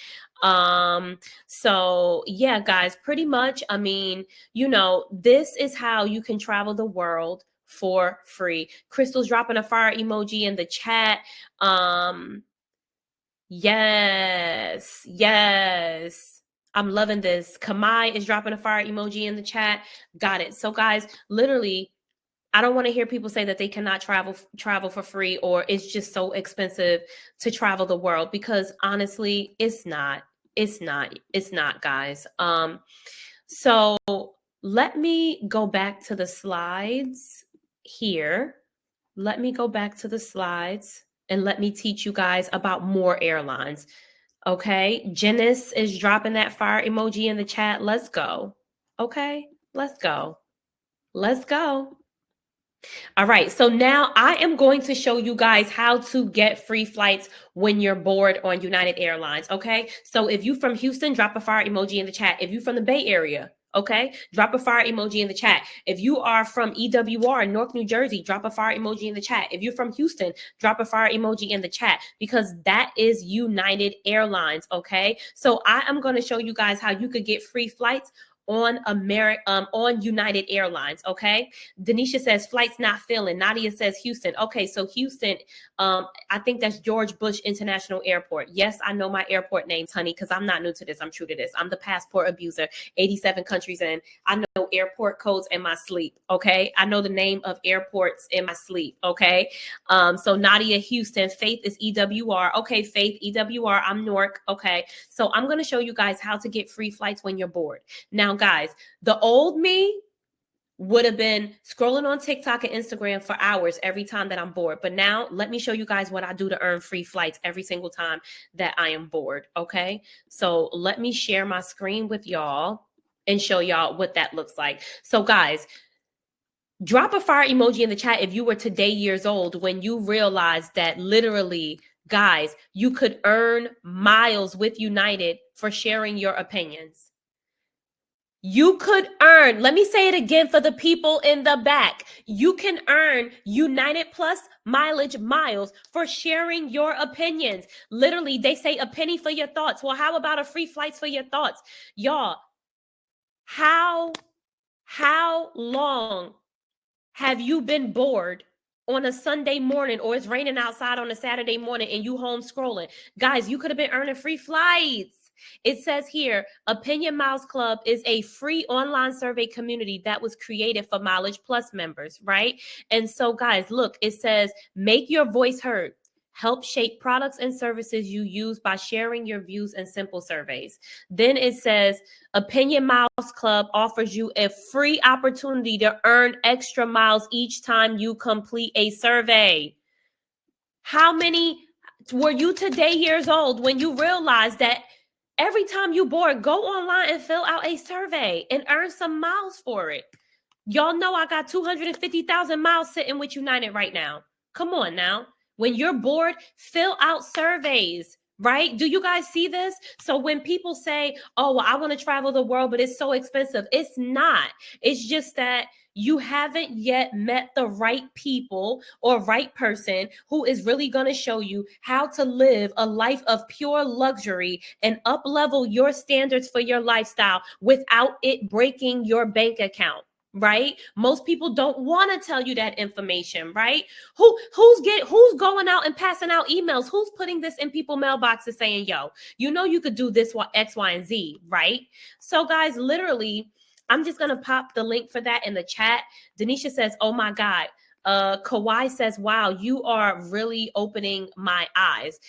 So yeah, guys, pretty much, I mean, this is how you can travel the world for free. Crystal's dropping a fire emoji in the chat. Yes. I'm loving this. Kamai is dropping a fire emoji in the chat. Got it. So guys, literally, I don't want to hear people say that they cannot travel for free, or it's just so expensive to travel the world, because honestly, it's not, guys. So let me go back to the slides here. Let me go back to the slides and let me teach you guys about more airlines. Okay, Janice is dropping that fire emoji in the chat. Let's go. Okay, let's go. All right, so now I am going to show you guys how to get free flights when you're bored on United Airlines, okay? So if you from Houston, drop a fire emoji in the chat. If you from the Bay Area, okay, drop a fire emoji in the chat. If you are from EWR, Newark, New Jersey, drop a fire emoji in the chat. If you're from Houston, drop a fire emoji in the chat, because that is United Airlines, okay? So I am going to show you guys how you could get free flights on on United Airlines. Okay. Denisha says flights not filling. Nadia says Houston. Okay, so Houston, I think that's George Bush International Airport. Yes, I know my airport names, honey, because I'm not new to this. I'm true to this. I'm the passport abuser. 87 countries in. I know airport codes in my sleep. Okay, I know the name of airports in my sleep. Okay, so Nadia, Houston. Faith is EWR. Okay, Faith, EWR. I'm Newark. Okay, so I'm gonna show you guys how to get free flights when you're bored. Now, guys, the old me would have been scrolling on TikTok and Instagram for hours every time that I'm bored. But now let me show you guys what I do to earn free flights every single time that I am bored. Okay. So let me share my screen with y'all and show y'all what that looks like. So guys, drop a fire emoji in the chat if you were today years old when you realized that literally, guys, you could earn miles with United for sharing your opinions. You could earn, let me say it again for the people in the back. You can earn United Plus mileage miles for sharing your opinions. Literally, they say a penny for your thoughts. Well, how about a free flights for your thoughts? Y'all, how long have you been bored on a Sunday morning, or it's raining outside on a Saturday morning and you home scrolling? Guys, you could have been earning free flights. It says here, Opinion Miles Club is a free online survey community that was created for Mileage Plus members, right? And so, guys, look, it says, make your voice heard. Help shape products and services you use by sharing your views in simple surveys. Then it says, Opinion Miles Club offers you a free opportunity to earn extra miles each time you complete a survey. How many were you today years old when you realized that every time you bored, go online and fill out a survey and earn some miles for it? Y'all know I got 250,000 miles sitting with United right now. Come on now. When you're bored, fill out surveys, right? Do you guys see this? So when people say, oh, well, I want to travel the world, but it's so expensive. It's not. It's just that you haven't yet met the right people or right person who is really going to show you how to live a life of pure luxury and up-level your standards for your lifestyle without it breaking your bank account. Right? Most people don't want to tell you that information, right? Who's going out and passing out emails? Who's putting this in people's mailboxes saying, yo, you know, you could do this, X, Y, and Z, right? So guys, literally, I'm just going to pop the link for that in the chat. Denisha says, oh my God. Kawhi says, wow, you are really opening my eyes.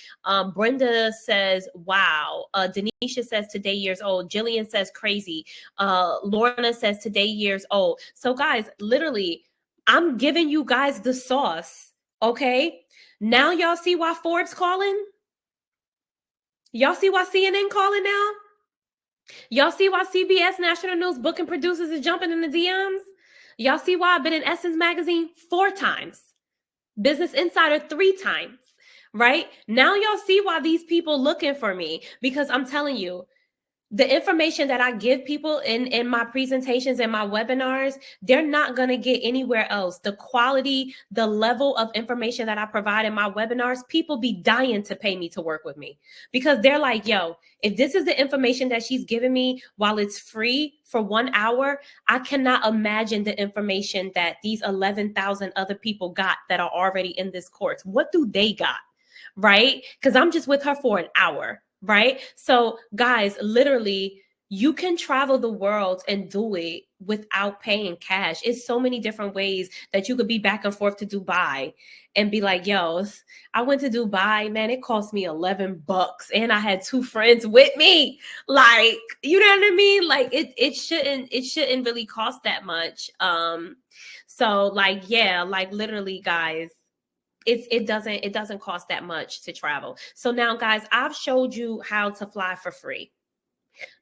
Brenda says, wow. Denisha says, today years old. Jillian says, crazy. Lorna says, today years old. So guys, literally, I'm giving you guys the sauce. Okay. Now y'all see why Forbes calling? Y'all see why CNN calling now? Y'all see why CBS National News booking producers is jumping in the DMs? Y'all see why I've been in Essence Magazine 4 times, Business Insider 3 times, right? Now y'all see why these people looking for me, because I'm telling you, the information that I give people in my presentations and my webinars, they're not going to get anywhere else. The quality, the level of information that I provide in my webinars, people be dying to pay me to work with me, because they're like, yo, if this is the information that she's giving me while it's free for 1 hour, I cannot imagine the information that these 11,000 other people got that are already in this course. What do they got? Right? Because I'm just with her for an hour. Right? So guys, literally, you can travel the world and do it without paying cash. It's so many different ways that you could be back and forth to Dubai and be like, yo, I went to Dubai, man, it cost me $11 and I had 2 friends with me. Like, you know what I mean? Like it shouldn't really cost that much. So like, yeah, like literally, guys, it doesn't cost that much to travel. So now, guys, I've showed you how to fly for free.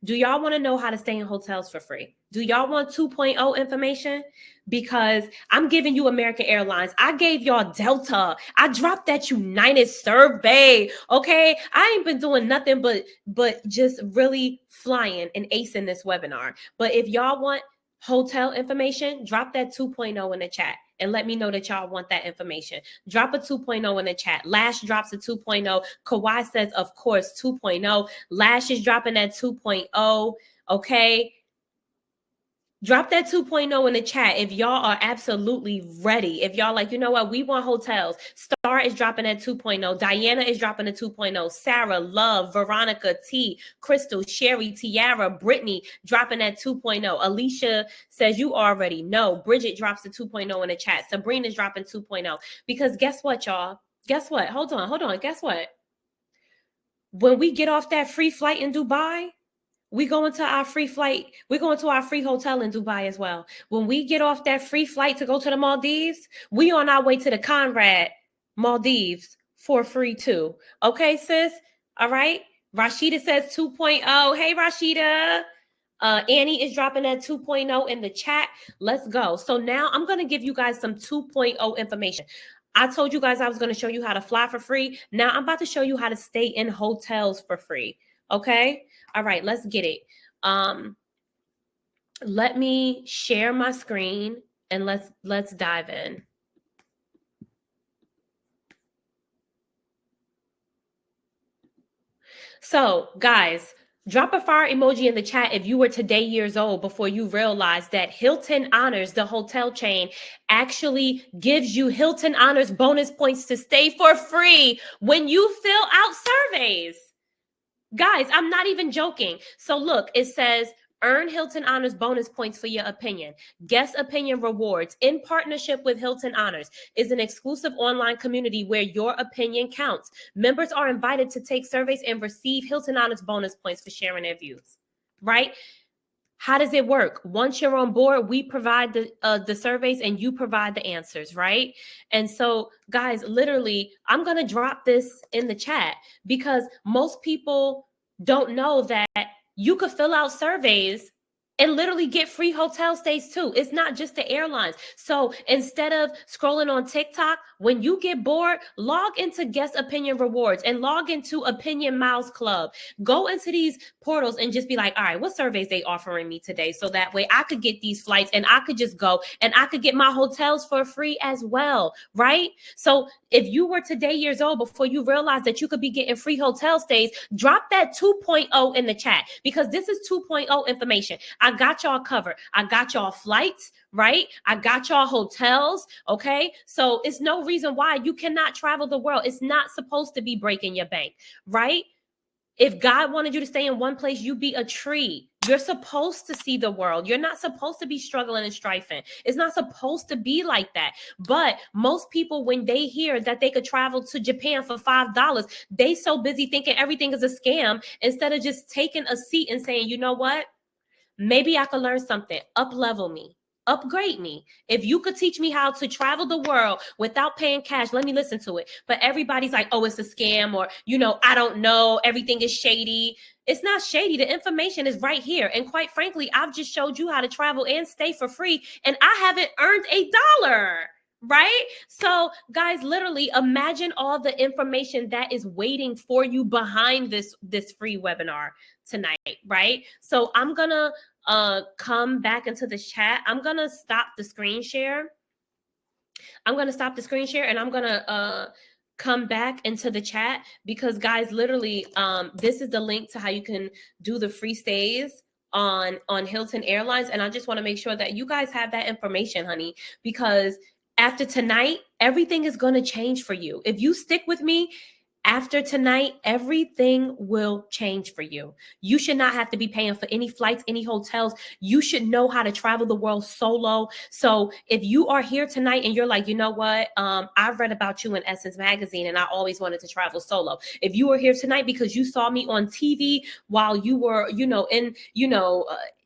Do y'all want to know how to stay in hotels for free? Do y'all want 2.0 information? Because I'm giving you American Airlines. I gave y'all Delta. I dropped that United survey. Okay. I ain't been doing nothing but just really flying and acing this webinar. But if y'all want hotel information, drop that 2.0 in the chat and let me know that y'all want that information. Drop a 2.0 in the chat. Lash drops a 2.0. Kawhi says, of course, 2.0. Lash is dropping that 2.0. Okay. Drop that 2.0 in the chat if y'all are absolutely ready. If y'all like, you know what, we want hotels. Star is dropping at 2.0. Diana is dropping a 2.0. Sarah, Love, Veronica, T, Crystal, Sherry, Tiara, Brittany dropping at 2.0. Alicia says you already know. Bridget drops the 2.0 in the chat. Sabrina's dropping 2.0. Because guess what, y'all? Guess what? Hold on. Guess what? When we get off that free flight in Dubai, we going to our free flight. We're going to our free hotel in Dubai as well. When we get off that free flight to go to the Maldives, we on our way to the Conrad Maldives for free too. Okay, sis? All right. Rashida says 2.0. Hey, Rashida. Annie is dropping that 2.0 in the chat. Let's go. So now I'm going to give you guys some 2.0 information. I told you guys I was going to show you how to fly for free. Now I'm about to show you how to stay in hotels for free. Okay. All right, let's get it. Let me share my screen and let's dive in. So, guys, drop a fire emoji in the chat if you were today years old before you realized that Hilton Honors, the hotel chain, actually gives you Hilton Honors bonus points to stay for free when you fill out surveys. Guys, I'm not even joking. So look, it says earn Hilton Honors bonus points for your opinion. Guest Opinion Rewards in partnership with Hilton Honors is an exclusive online community where your opinion counts. Members are invited to take surveys and receive Hilton Honors bonus points for sharing their views, right? How does it work? Once you're on board, we provide the surveys and you provide the answers, right? And so, guys, literally, I'm going to drop this in the chat because most people don't know that you could fill out surveys and literally get free hotel stays too. It's not just the airlines. So instead of scrolling on TikTok, when you get bored, log into Guest Opinion Rewards and log into Opinion Miles Club. Go into these portals and just be like, all right, what surveys they offering me today? So that way I could get these flights and I could just go and I could get my hotels for free as well, right? So if you were today years old before you realized that you could be getting free hotel stays, drop that 2.0 in the chat because this is 2.0 information. I got y'all covered. I got y'all flights, right? I got y'all hotels, okay? So it's no reason why you cannot travel the world. It's not supposed to be breaking your bank, right? If God wanted you to stay in one place, you be a tree. You're supposed to see the world. You're not supposed to be struggling and strifing. It's not supposed to be like that. But most people, when they hear that they could travel to Japan for $5, they so busy thinking everything is a scam instead of just taking a seat and saying, you know what? Maybe I could learn something, up-level me, upgrade me. If you could teach me how to travel the world without paying cash, let me listen to it. But everybody's like, oh, it's a scam, or, you know, I don't know, everything is shady. It's not shady. The information is right here. And quite frankly, I've just showed you how to travel and stay for free, and I haven't earned $1. Right? So guys, literally imagine all the information that is waiting for you behind this free webinar tonight, right? So I'm gonna come back into the chat. I'm gonna stop the screen share. I'm gonna stop the screen share and I'm gonna come back into the chat because guys, literally this is the link to how you can do the free stays on Hilton Airlines. And I just want to make sure that you guys have that information, honey, because after tonight, everything is going to change for you. If you stick with me, after tonight, everything will change for you. You should not have to be paying for any flights, any hotels. You should know how to travel the world solo. So if you are here tonight and you're like, you know what, I've read about you in Essence Magazine and I always wanted to travel solo. If you are here tonight because you saw me on TV while you were,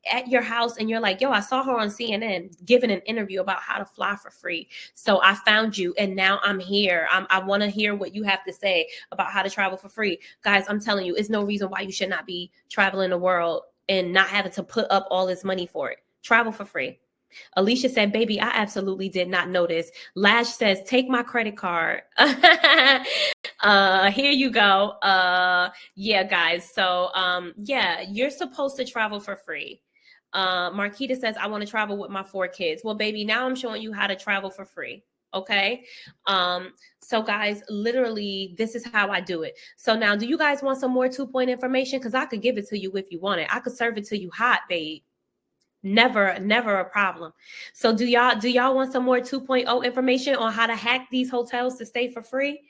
at your house and you're like, yo, I saw her on CNN giving an interview about how to fly for free. So I found you and now I'm here. I want to hear what you have to say about how to travel for free. Guys, I'm telling you, it's no reason why you should not be traveling the world and not having to put up all this money for it. Travel for free. Alicia said, baby, I absolutely did not notice. Lash says, take my credit card. Here you go. Yeah, guys. So yeah, you're supposed to travel for free. Marquita says, I want to travel with my 4 kids. Well, baby, now I'm showing you how to travel for free. Okay. So guys, literally, this is how I do it. So now, do you guys want some more 2-point information? Because I could give it to you if you want it. I could serve it to you hot, babe. Never a problem. So do y'all want some more 2.0 information on how to hack these hotels to stay for free?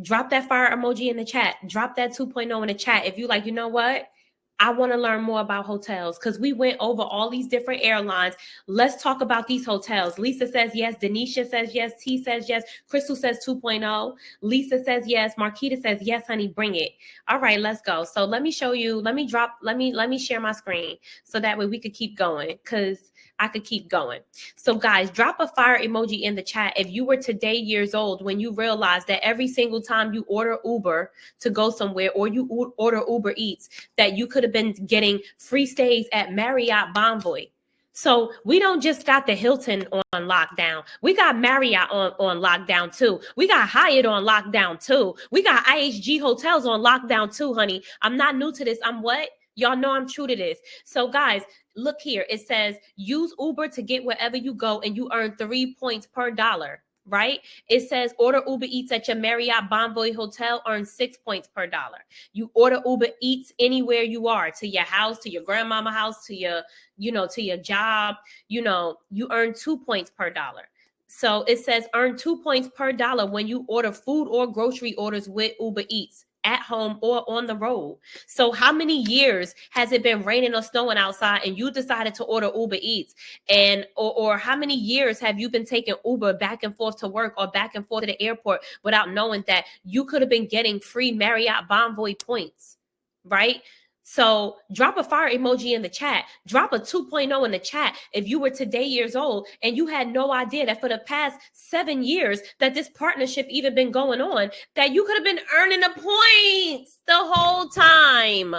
Drop that fire emoji in the chat. Drop that 2.0 in the chat. If you like, you know what? I want to learn more about hotels because we went over all these different airlines. Let's talk about these hotels. Lisa says yes. Denisha says yes. T says yes. Crystal says 2.0. Lisa says yes. Marquita says yes, honey, bring it. All right, let's go. So let me show you. Let me share my screen so that way we could keep going because I could keep going. So guys, drop a fire emoji in the chat if you were today years old when you realized that every single time you order Uber to go somewhere or you order Uber Eats, that you could have been getting free stays at Marriott Bonvoy. So we don't just got the Hilton on lockdown. We got Marriott on lockdown too. We got Hyatt on lockdown too. We got IHG hotels on lockdown too, honey. I'm not new to this. I'm what? Y'all know I'm true to this. So guys, look here. It says use Uber to get wherever you go and you earn 3 points per dollar, right? It says order Uber Eats at your Marriott Bonvoy hotel, earn 6 points per dollar. You order Uber Eats anywhere you are, to your house, to your grandmama house, to your, to your job, you earn 2 points per dollar. So it says earn 2 points per dollar when you order food or grocery orders with Uber Eats at home or on the road. So how many years has it been raining or snowing outside and you decided to order Uber Eats? And or how many years have you been taking Uber back and forth to work or back and forth to the airport without knowing that you could have been getting free Marriott Bonvoy points, right? So drop a fire emoji in the chat. Drop a 2.0 in the chat if you were today years old and you had no idea that for the past 7 years that this partnership even been going on, that you could have been earning the points the whole time,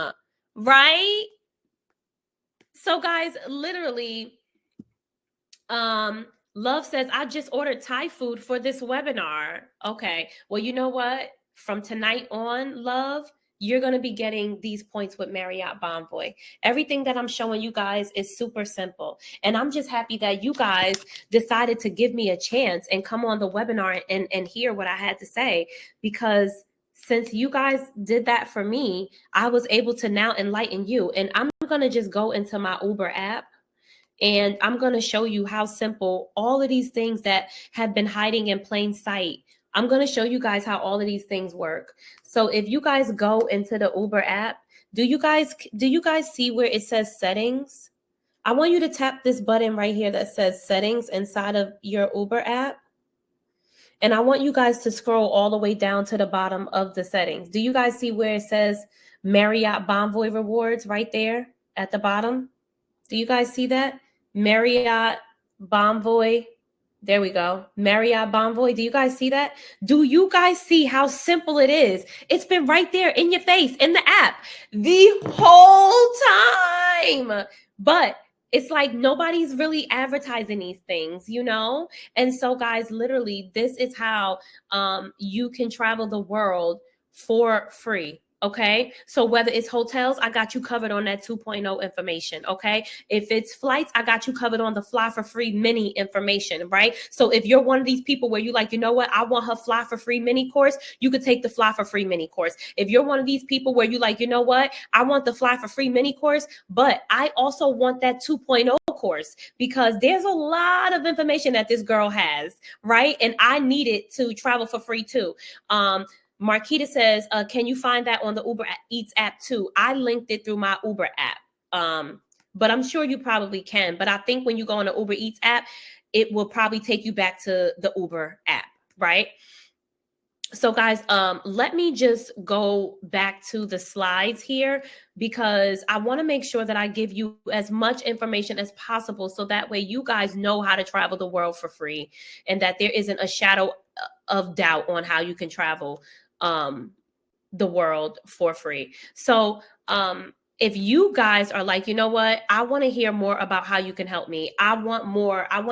right? So guys, literally, Love says, I just ordered Thai food for this webinar. Okay, well, you know what? From tonight on, Love, you're going to be getting these points with Marriott Bonvoy. Everything that I'm showing you guys is super simple. And I'm just happy that you guys decided to give me a chance and come on the webinar and hear what I had to say, because since you guys did that for me, I was able to now enlighten you. And I'm going to just go into my Uber app and I'm going to show you how simple all of these things that have been hiding in plain sight. I'm going to show you guys how all of these things work. So if you guys go into the Uber app, do you guys see where it says settings? I want you to tap this button right here that says settings inside of your Uber app. And I want you guys to scroll all the way down to the bottom of the settings. Do you guys see where it says Marriott Bonvoy rewards right there at the bottom? Do you guys see that? Marriott Bonvoy. There we go. Marriott Bonvoy. Do you guys see that? Do you guys see how simple it is? It's been right there in your face in the app the whole time. But it's like nobody's really advertising these things, And so, guys, literally, this is how you can travel the world for free. Okay, so whether it's hotels, I got you covered on that 2.0 information. Okay, if it's flights, I got you covered on the Fly for Free mini information, right? So if you're one of these people where you like, you know what, I want her Fly for Free mini course, you could take the Fly for Free mini course. If you're one of these people where you like, you know what, I want the Fly for Free mini course, but I also want that 2.0 course, because there's a lot of information that this girl has, right? And I need it to travel for free too. Marquita says, can you find that on the Uber Eats app too? I linked it through my Uber app, but I'm sure you probably can. But I think when you go on the Uber Eats app, it will probably take you back to the Uber app, right? So guys, let me just go back to the slides here, because I want to make sure that I give you as much information as possible so that way you guys know how to travel the world for free and that there isn't a shadow of doubt on how you can travel the world for free. So if you guys are like, you know what, I want to hear more about how you can help me. I want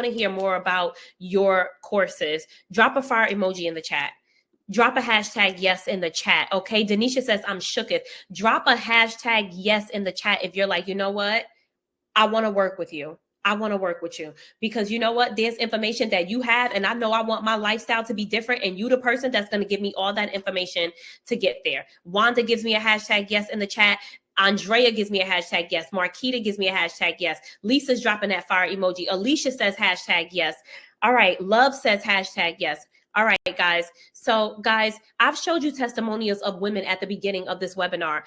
to hear more about your courses. Drop a fire emoji in the chat. Drop a hashtag yes in the chat. Okay. Denisha says, I'm shooketh. Drop a hashtag yes in the chat if you're like, you know what, I want to work with you. I want to work with you, because you know what? There's information that you have, and I know I want my lifestyle to be different, and you the person that's going to give me all that information to get there. Wanda gives me a hashtag yes in the chat. Andrea gives me a hashtag yes. Marquita gives me a hashtag yes. Lisa's dropping that fire emoji. Alicia says hashtag yes. All right. Love says hashtag yes. All right, guys. So, guys, I've showed you testimonials of women at the beginning of this webinar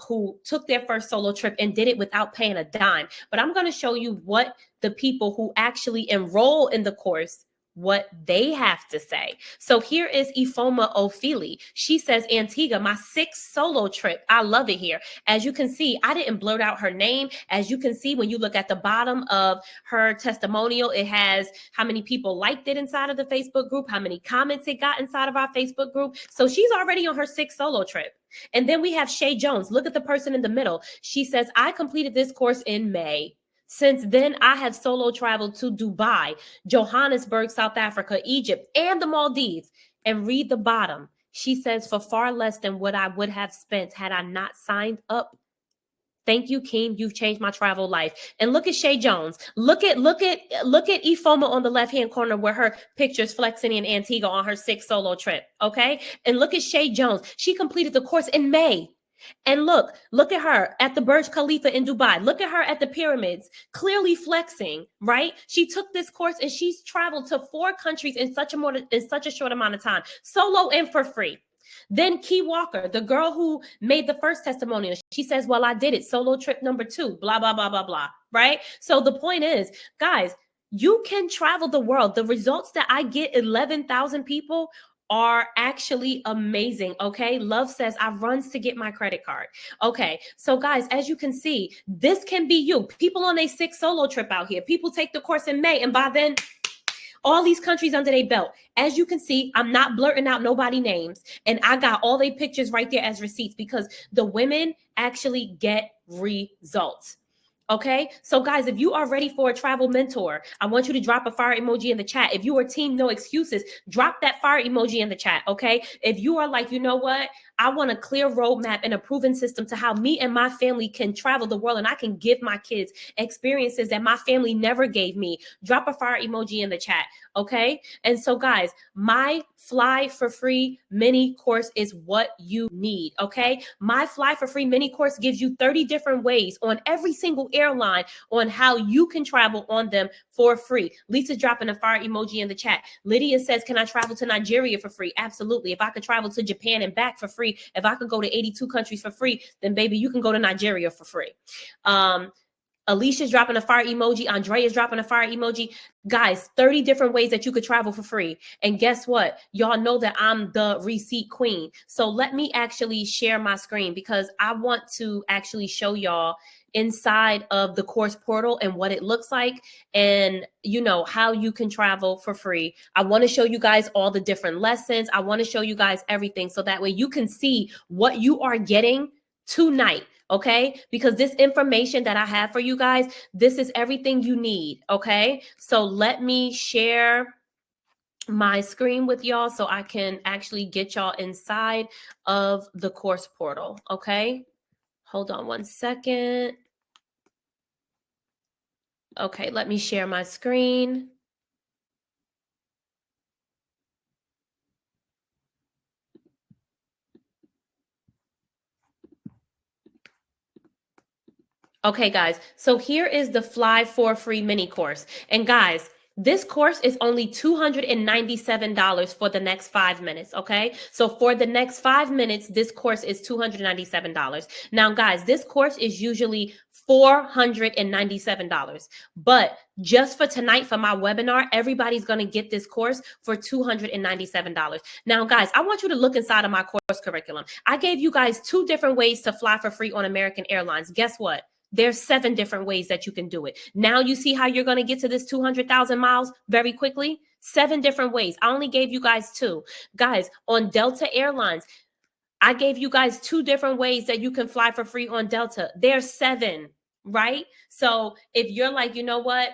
who took their first solo trip and did it without paying a dime. But I'm going to show you what the people who actually enroll in the course, what they have to say. So here is Ifoma Ophili. She says, Antigua, my 6th solo trip. I love it here. As you can see, I didn't blurt out her name. As you can see, when you look at the bottom of her testimonial, it has how many people liked it inside of the Facebook group, how many comments it got inside of our Facebook group. So she's already on her 6th solo trip. And then we have Shay Jones. Look at the person in the middle. She says, I completed this course in May. Since then, I have solo traveled to Dubai, Johannesburg, South Africa, Egypt, and the Maldives. And read the bottom. She says, for far less than what I would have spent had I not signed up. Thank you, Keem. You've changed my travel life. And look at Shay Jones. Look at Ifoma on the left-hand corner where her picture's flexing in Antigua on her 6th solo trip. Okay. And look at Shay Jones. She completed the course in May. And look at her at the Burj Khalifa in Dubai. Look at her at the pyramids, clearly flexing, right? She took this course and she's traveled to 4 countries in such a short amount of time, solo and for free. Then Key Walker, the girl who made the first testimonial, she says, well, I did it. Solo trip number 2, blah, blah, blah, blah, blah, right? So the point is, guys, you can travel the world. The results that I get, 11,000 people, are actually amazing. Okay. Love says I runs to get my credit card. Okay. So guys, as you can see, this can be you. People on a 6th solo trip out here. People take the course in May and by then all these countries under their belt. As you can see, I'm not blurting out nobody names and I got all their pictures right there as receipts because the women actually get results. Okay, so guys, if you are ready for a travel mentor, I want you to drop a fire emoji in the chat. If you are team no excuses, drop that fire emoji in the chat. Okay, if you are like, you know what, I want a clear roadmap and a proven system to how me and my family can travel the world and I can give my kids experiences that my family never gave me, drop a fire emoji in the chat. Okay, and so guys, my Fly for Free mini course is what you need. Okay, my Fly for Free mini course gives you 30 different ways on every single airline on how you can travel on them for free. Lisa dropping a fire emoji in the chat. Lydia says, can I travel to Nigeria for free? Absolutely. If I could travel to Japan and back for free, if I could go to 82 countries for free, then baby, you can go to Nigeria for free. Alicia's dropping a fire emoji. Andrea's dropping a fire emoji. Guys, 30 different ways that you could travel for free. And guess what? Y'all know that I'm the receipt queen. So let me actually share my screen because I want to actually show y'all inside of the course portal and what it looks like and you know how you can travel for free. I want to show you guys all the different lessons. I want to show you guys everything so that way you can see what you are getting tonight. Okay, because this information that I have for you guys, this is everything you need. Okay, so let me share my screen with y'all so I can actually get y'all inside of the course portal. Okay, hold on one second. Okay, let me share my screen. Okay, guys, so here is the Fly for Free mini course. And guys, this course is only $297 for the next 5 minutes, okay? So for the next 5 minutes, this course is $297. Now, guys, this course is usually $497. But just for tonight, for my webinar, everybody's going to get this course for $297. Now, guys, I want you to look inside of my course curriculum. I gave you guys 2 different ways to fly for free on American Airlines. Guess what? There's 7 different ways that you can do it. Now you see how you're going to get to this 200,000 miles very quickly? 7 different ways. I only gave you guys 2. Guys, on Delta Airlines, I gave you guys 2 different ways that you can fly for free on Delta. There's 7, right? So if you're like, you know what?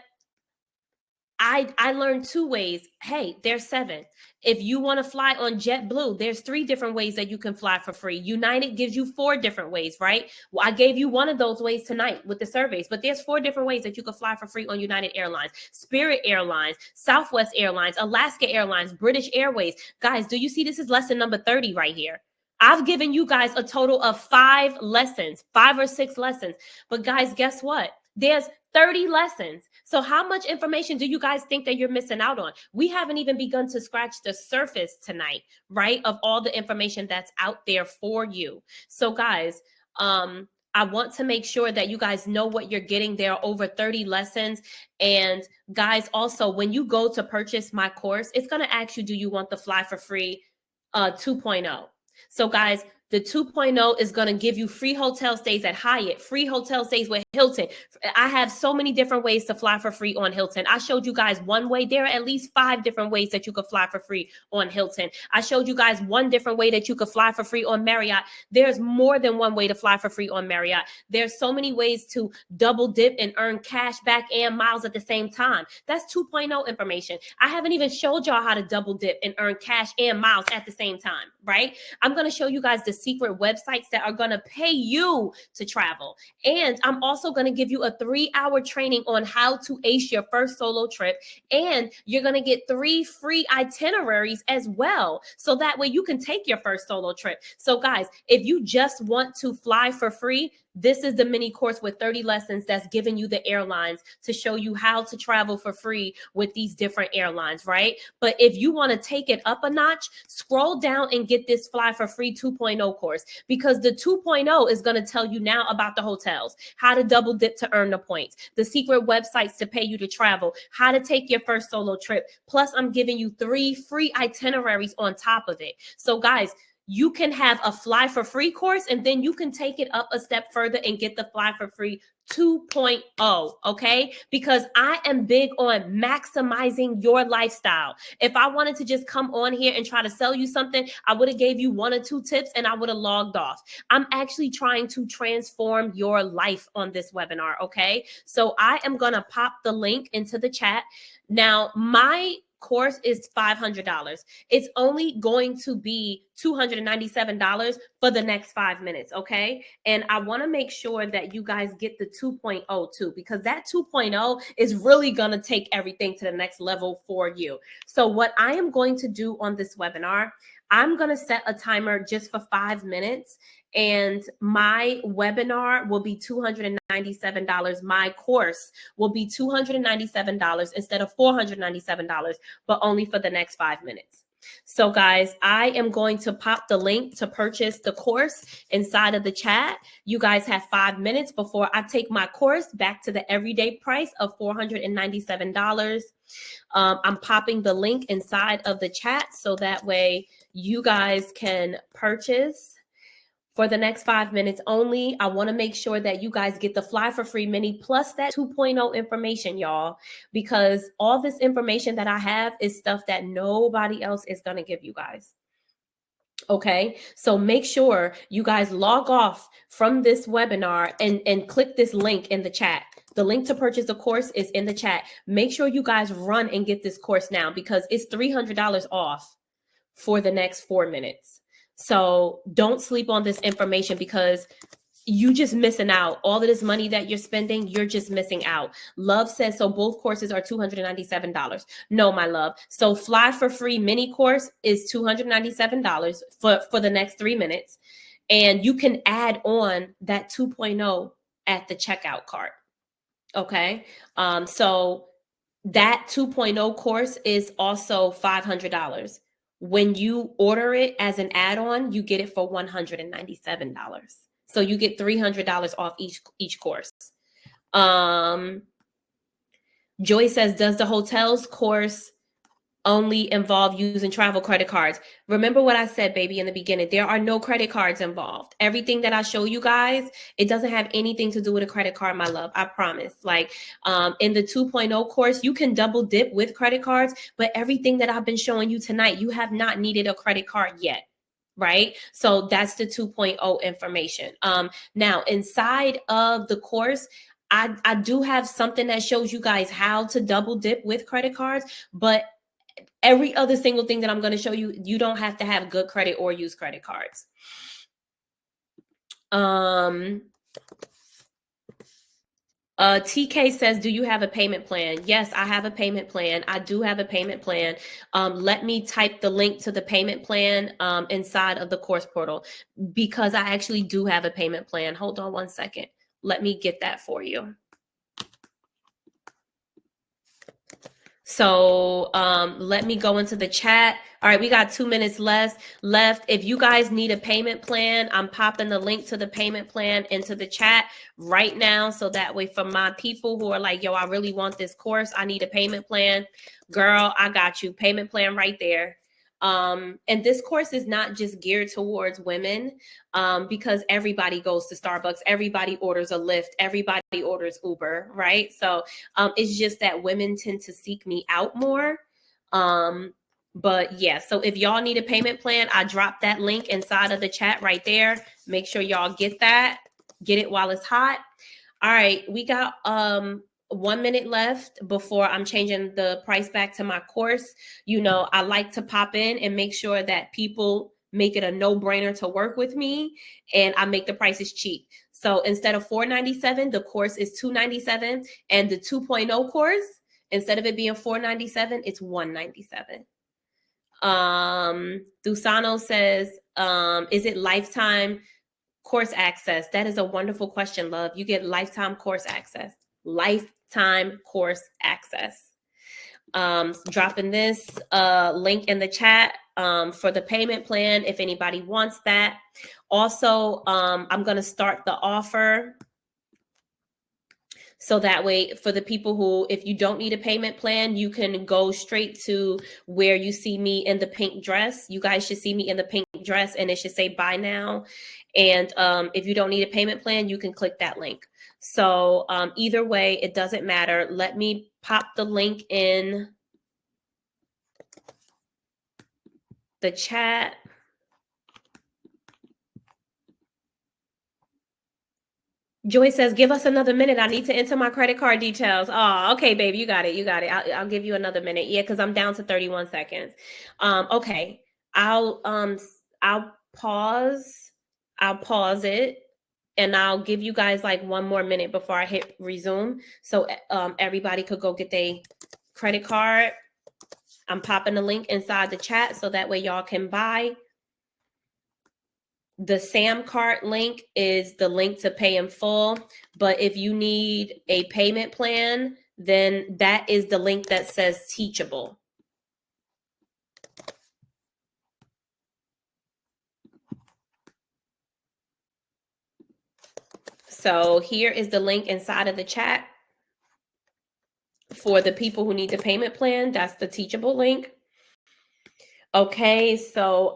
I learned 2 ways. Hey, there's 7. If you want to fly on JetBlue, there's 3 different ways that you can fly for free. United gives you 4 different ways, right? Well, I gave you one of those ways tonight with the surveys, but there's 4 different ways that you can fly for free on United Airlines, Spirit Airlines, Southwest Airlines, Alaska Airlines, British Airways. Guys, do you see this is lesson number 30 right here? I've given you guys a total of 5 lessons, 5 or 6 lessons. But guys, guess what? There's 30 lessons. So how much information do you guys think that you're missing out on? We haven't even begun to scratch the surface tonight, right? Of all the information that's out there for you. So guys, I want to make sure that you guys know what you're getting. There are over 30 lessons. And guys, also, when you go to purchase my course, it's going to ask you, do you want the Fly for Free 2.0? So guys, the 2.0 is going to give you free hotel stays at Hyatt, free hotel stays with Hilton. I have so many different ways to fly for free on Hilton. I showed you guys one way. There are at least 5 different ways that you could fly for free on Hilton. I showed you guys one different way that you could fly for free on Marriott. There's more than one way to fly for free on Marriott. There's so many ways to double dip and earn cash back and miles at the same time. That's 2.0 information. I haven't even showed y'all how to double dip and earn cash and miles at the same time, right? I'm going to show you guys the secret websites that are going to pay you to travel. And I'm also going to give you a 3-hour training on how to ace your first solo trip. And you're going to get 3 free itineraries as well. So that way you can take your first solo trip. So guys, if you just want to fly for free, this is the mini course with 30 lessons that's giving you the airlines to show you how to travel for free with these different airlines, right? But if you want to take it up a notch, scroll down and get this Fly for Free 2.0 course, because the 2.0 is going to tell you now about the hotels, how to double dip to earn the points, the secret websites to pay you to travel, how to take your first solo trip. Plus, I'm giving you 3 free itineraries on top of it. So guys, you can have a Fly for Free course, and then you can take it up a step further and get the Fly for Free 2.0, okay? Because I am big on maximizing your lifestyle. If I wanted to just come on here and try to sell you something, I would have gave you 1 or 2 tips and I would have logged off. I'm actually trying to transform your life on this webinar, okay? So I am going to pop the link into the chat. Now, my course is $500. It's only going to be $297 for the next 5 minutes, okay? And I want to make sure that you guys get the 2.0 too, because that 2.0 is really going to take everything to the next level for you. So what I am going to do on this webinar, I'm going to set a timer just for 5 minutes, and my webinar will be $297. My course will be $297 instead of $497, but only for the next 5 minutes. So guys, I am going to pop the link to purchase the course inside of the chat. You guys have 5 minutes before I take my course back to the everyday price of $497. I'm popping the link inside of the chat so that way you guys can purchase for the next 5 minutes only. I want to make sure that you guys get the Fly for Free mini plus that 2.0 information, y'all, because all this information that I have is stuff that nobody else is going to give you guys. Okay, so make sure you guys log off from this webinar and click this link in the chat. The link to purchase the course is in the chat. Make sure you guys run and get this course now, because it's $300 off for the next 4 minutes. So don't sleep on this information, because you just missing out. All of this money that you're spending, you're just missing out. Love says, so both courses are $297. No, my love. So Fly for Free mini course is $297 for the next 3 minutes. And you can add on that 2.0 at the checkout cart. Okay. So that 2.0 course is also $500. When you order it as an add-on, you get it for $197. So you get $300 off each course. Joy says, does the hotels course only involve using travel credit cards? Remember what I said, baby, in the beginning. There are no credit cards involved. Everything that I show you guys, it doesn't have anything to do with a credit card, my love. I promise. Like in the 2.0 course, you can double dip with credit cards, but everything that I've been showing you tonight, you have not needed a credit card yet. Right? So that's the 2.0 information. Now, inside of the course, I do have something that shows you guys how to double dip with credit cards, but every other single thing that I'm going to show you, you don't have to have good credit or use credit cards. TK says, do you have a payment plan? Yes, I have a payment plan. I do have a payment plan. Let me type the link to the payment plan inside of the course portal, because I actually do have a payment plan. Hold on one second. Let me get that for you. So let me go into the chat. All right, we got 2 minutes left. If you guys need a payment plan, I'm popping the link to the payment plan into the chat right now. So that way, for my people who are like, yo, I really want this course, I need a payment plan. Girl, I got you. Payment plan right there. And this course is not just geared towards women, because everybody goes to Starbucks, everybody orders a Lyft, everybody orders Uber, right? So it's just that women tend to seek me out more. But yeah, so if y'all need a payment plan, I dropped that link inside of the chat right there. Make sure y'all get that. Get it while it's hot. All right, we got 1 minute left before I'm changing the price back to my course. You know, I like to pop in and make sure that people make it a no-brainer to work with me, and I make the prices cheap. So instead of $497, the course is $297, and the 2.0 course, instead of it being $497, it's $197. Dusano says, is it lifetime course access? That is a wonderful question, love. You get lifetime course access. Lifetime course access. Dropping this link in the chat for the payment plan if anybody wants that. Also, I'm going to start the offer. So that way, for the people who, if you don't need a payment plan, you can go straight to where you see me in the pink dress. You guys should see me in the pink dress, and it should say buy now. And if you don't need a payment plan, you can click that link. So either way, it doesn't matter. Let me pop the link in the chat. Joy says, give us another minute. I need to enter my credit card details. Oh, okay, baby. You got it. You got it. I'll give you another minute. Yeah, because I'm down to 31 seconds. Okay. I'll pause. I'll pause it, and I'll give you guys like 1 more minute before I hit resume. So everybody could go get their credit card. I'm popping the link inside the chat so that way y'all can buy. The Sam Cart link is the link to pay in full. But if you need a payment plan, then that is the link that says Teachable. So here is the link inside of the chat for the people who need the payment plan. That's the Teachable link. Okay, so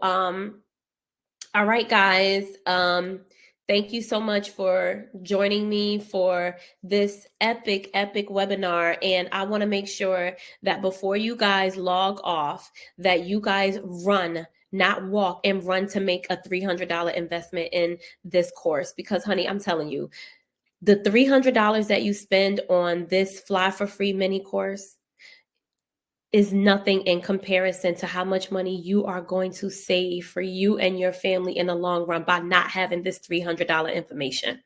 all right, guys. Thank you so much for joining me for this epic webinar. And I want to make sure that before you guys log off, that you guys run, not walk, and run to make a $300 investment in this course. Because, honey, I'm telling you, the $300 that you spend on this Fly for Free mini course is nothing in comparison to how much money you are going to save for you and your family in the long run by not having this $300 information.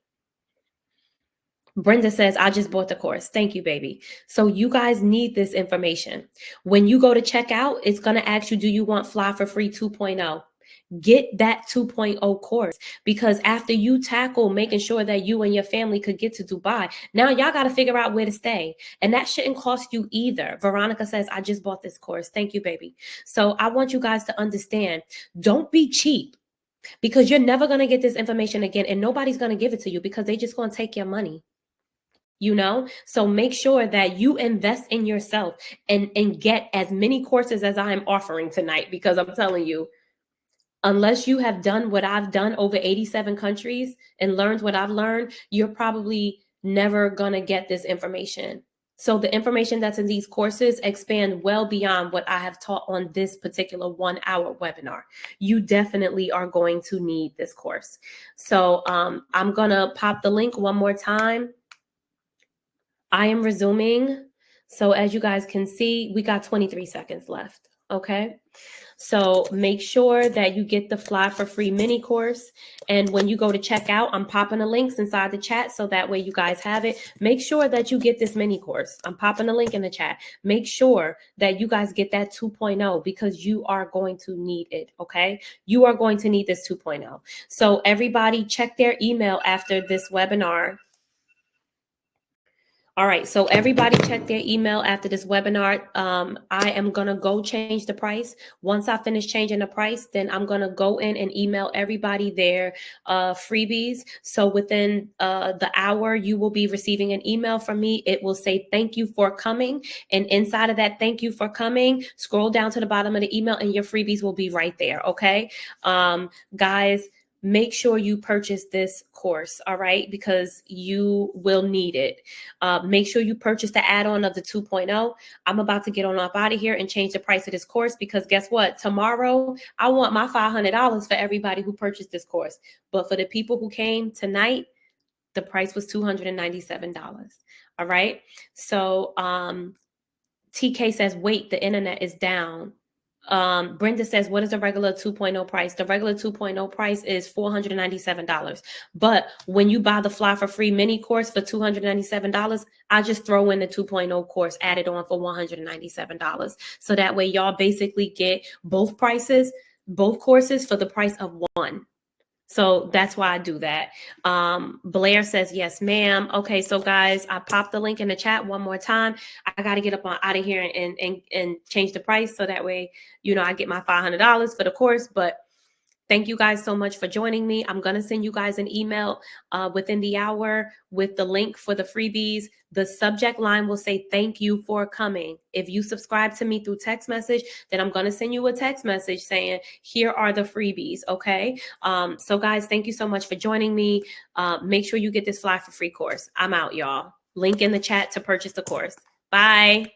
Brenda says, I just bought the course. Thank you, baby. So you guys need this information. When you go to check out, it's going to ask you, do you want Fly for Free 2.0? Get that 2.0 course, because after you tackle making sure that you and your family could get to Dubai, now y'all got to figure out where to stay. And that shouldn't cost you either. Veronica says, I just bought this course. Thank you, baby. So I want you guys to understand, don't be cheap, because you're never going to get this information again, and nobody's going to give it to you because they just going to take your money. You know, so make sure that you invest in yourself and get as many courses as I am offering tonight, because I'm telling you, unless you have done what I've done over 87 countries and learned what I've learned, you're probably never going to get this information. So the information that's in these courses expand well beyond what I have taught on this particular 1 hour webinar. You definitely are going to need this course. So I'm going to pop the link one more time. I am resuming. So as you guys can see, we got 23 seconds left. Okay. So make sure that you get the Fly for Free mini course. And when you go to check out, I'm popping the links inside the chat so that way you guys have it. Make sure that you get this mini course. I'm popping the link in the chat. Make sure that you guys get that 2.0 because you are going to need it, okay? You are going to need this 2.0. So everybody check their email after this webinar. All right, so everybody check their email after this webinar. I am going to go change the price. Once I finish changing the price, then I'm going to go in and email everybody their freebies. So within the hour, you will be receiving an email from me. It will say, thank you for coming. And inside of that, thank you for coming, scroll down to the bottom of the email and your freebies will be right there, okay? Guys, make sure you purchase this course, all right? Because you will need it. Make sure you purchase the add-on of the 2.0. I'm about to get on up out of here and change the price of this course because guess what? Tomorrow, I want my $500 for everybody who purchased this course. But for the people who came tonight, the price was $297. All right? So TK says, wait, the internet is down. Brenda says, what is the regular 2.0 price? The regular 2.0 price is $497. But when you buy the Fly for Free mini course for $297, I just throw in the 2.0 course added on for $197. So that way y'all basically get both prices, both courses for the price of one. So that's why I do that. Blair says, yes, ma'am. Okay, so guys, I popped the link in the chat one more time. I got to get up on out of here and change the price so that way, you know, I get my $500 for the course. But thank you guys so much for joining me. I'm going to send you guys an email within the hour with the link for the freebies. The subject line will say, thank you for coming. If you subscribe to me through text message, then I'm going to send you a text message saying, here are the freebies. Okay. So guys, thank you so much for joining me. Make sure you get this Fly for Free course. I'm out, y'all. Link in the chat to purchase the course. Bye.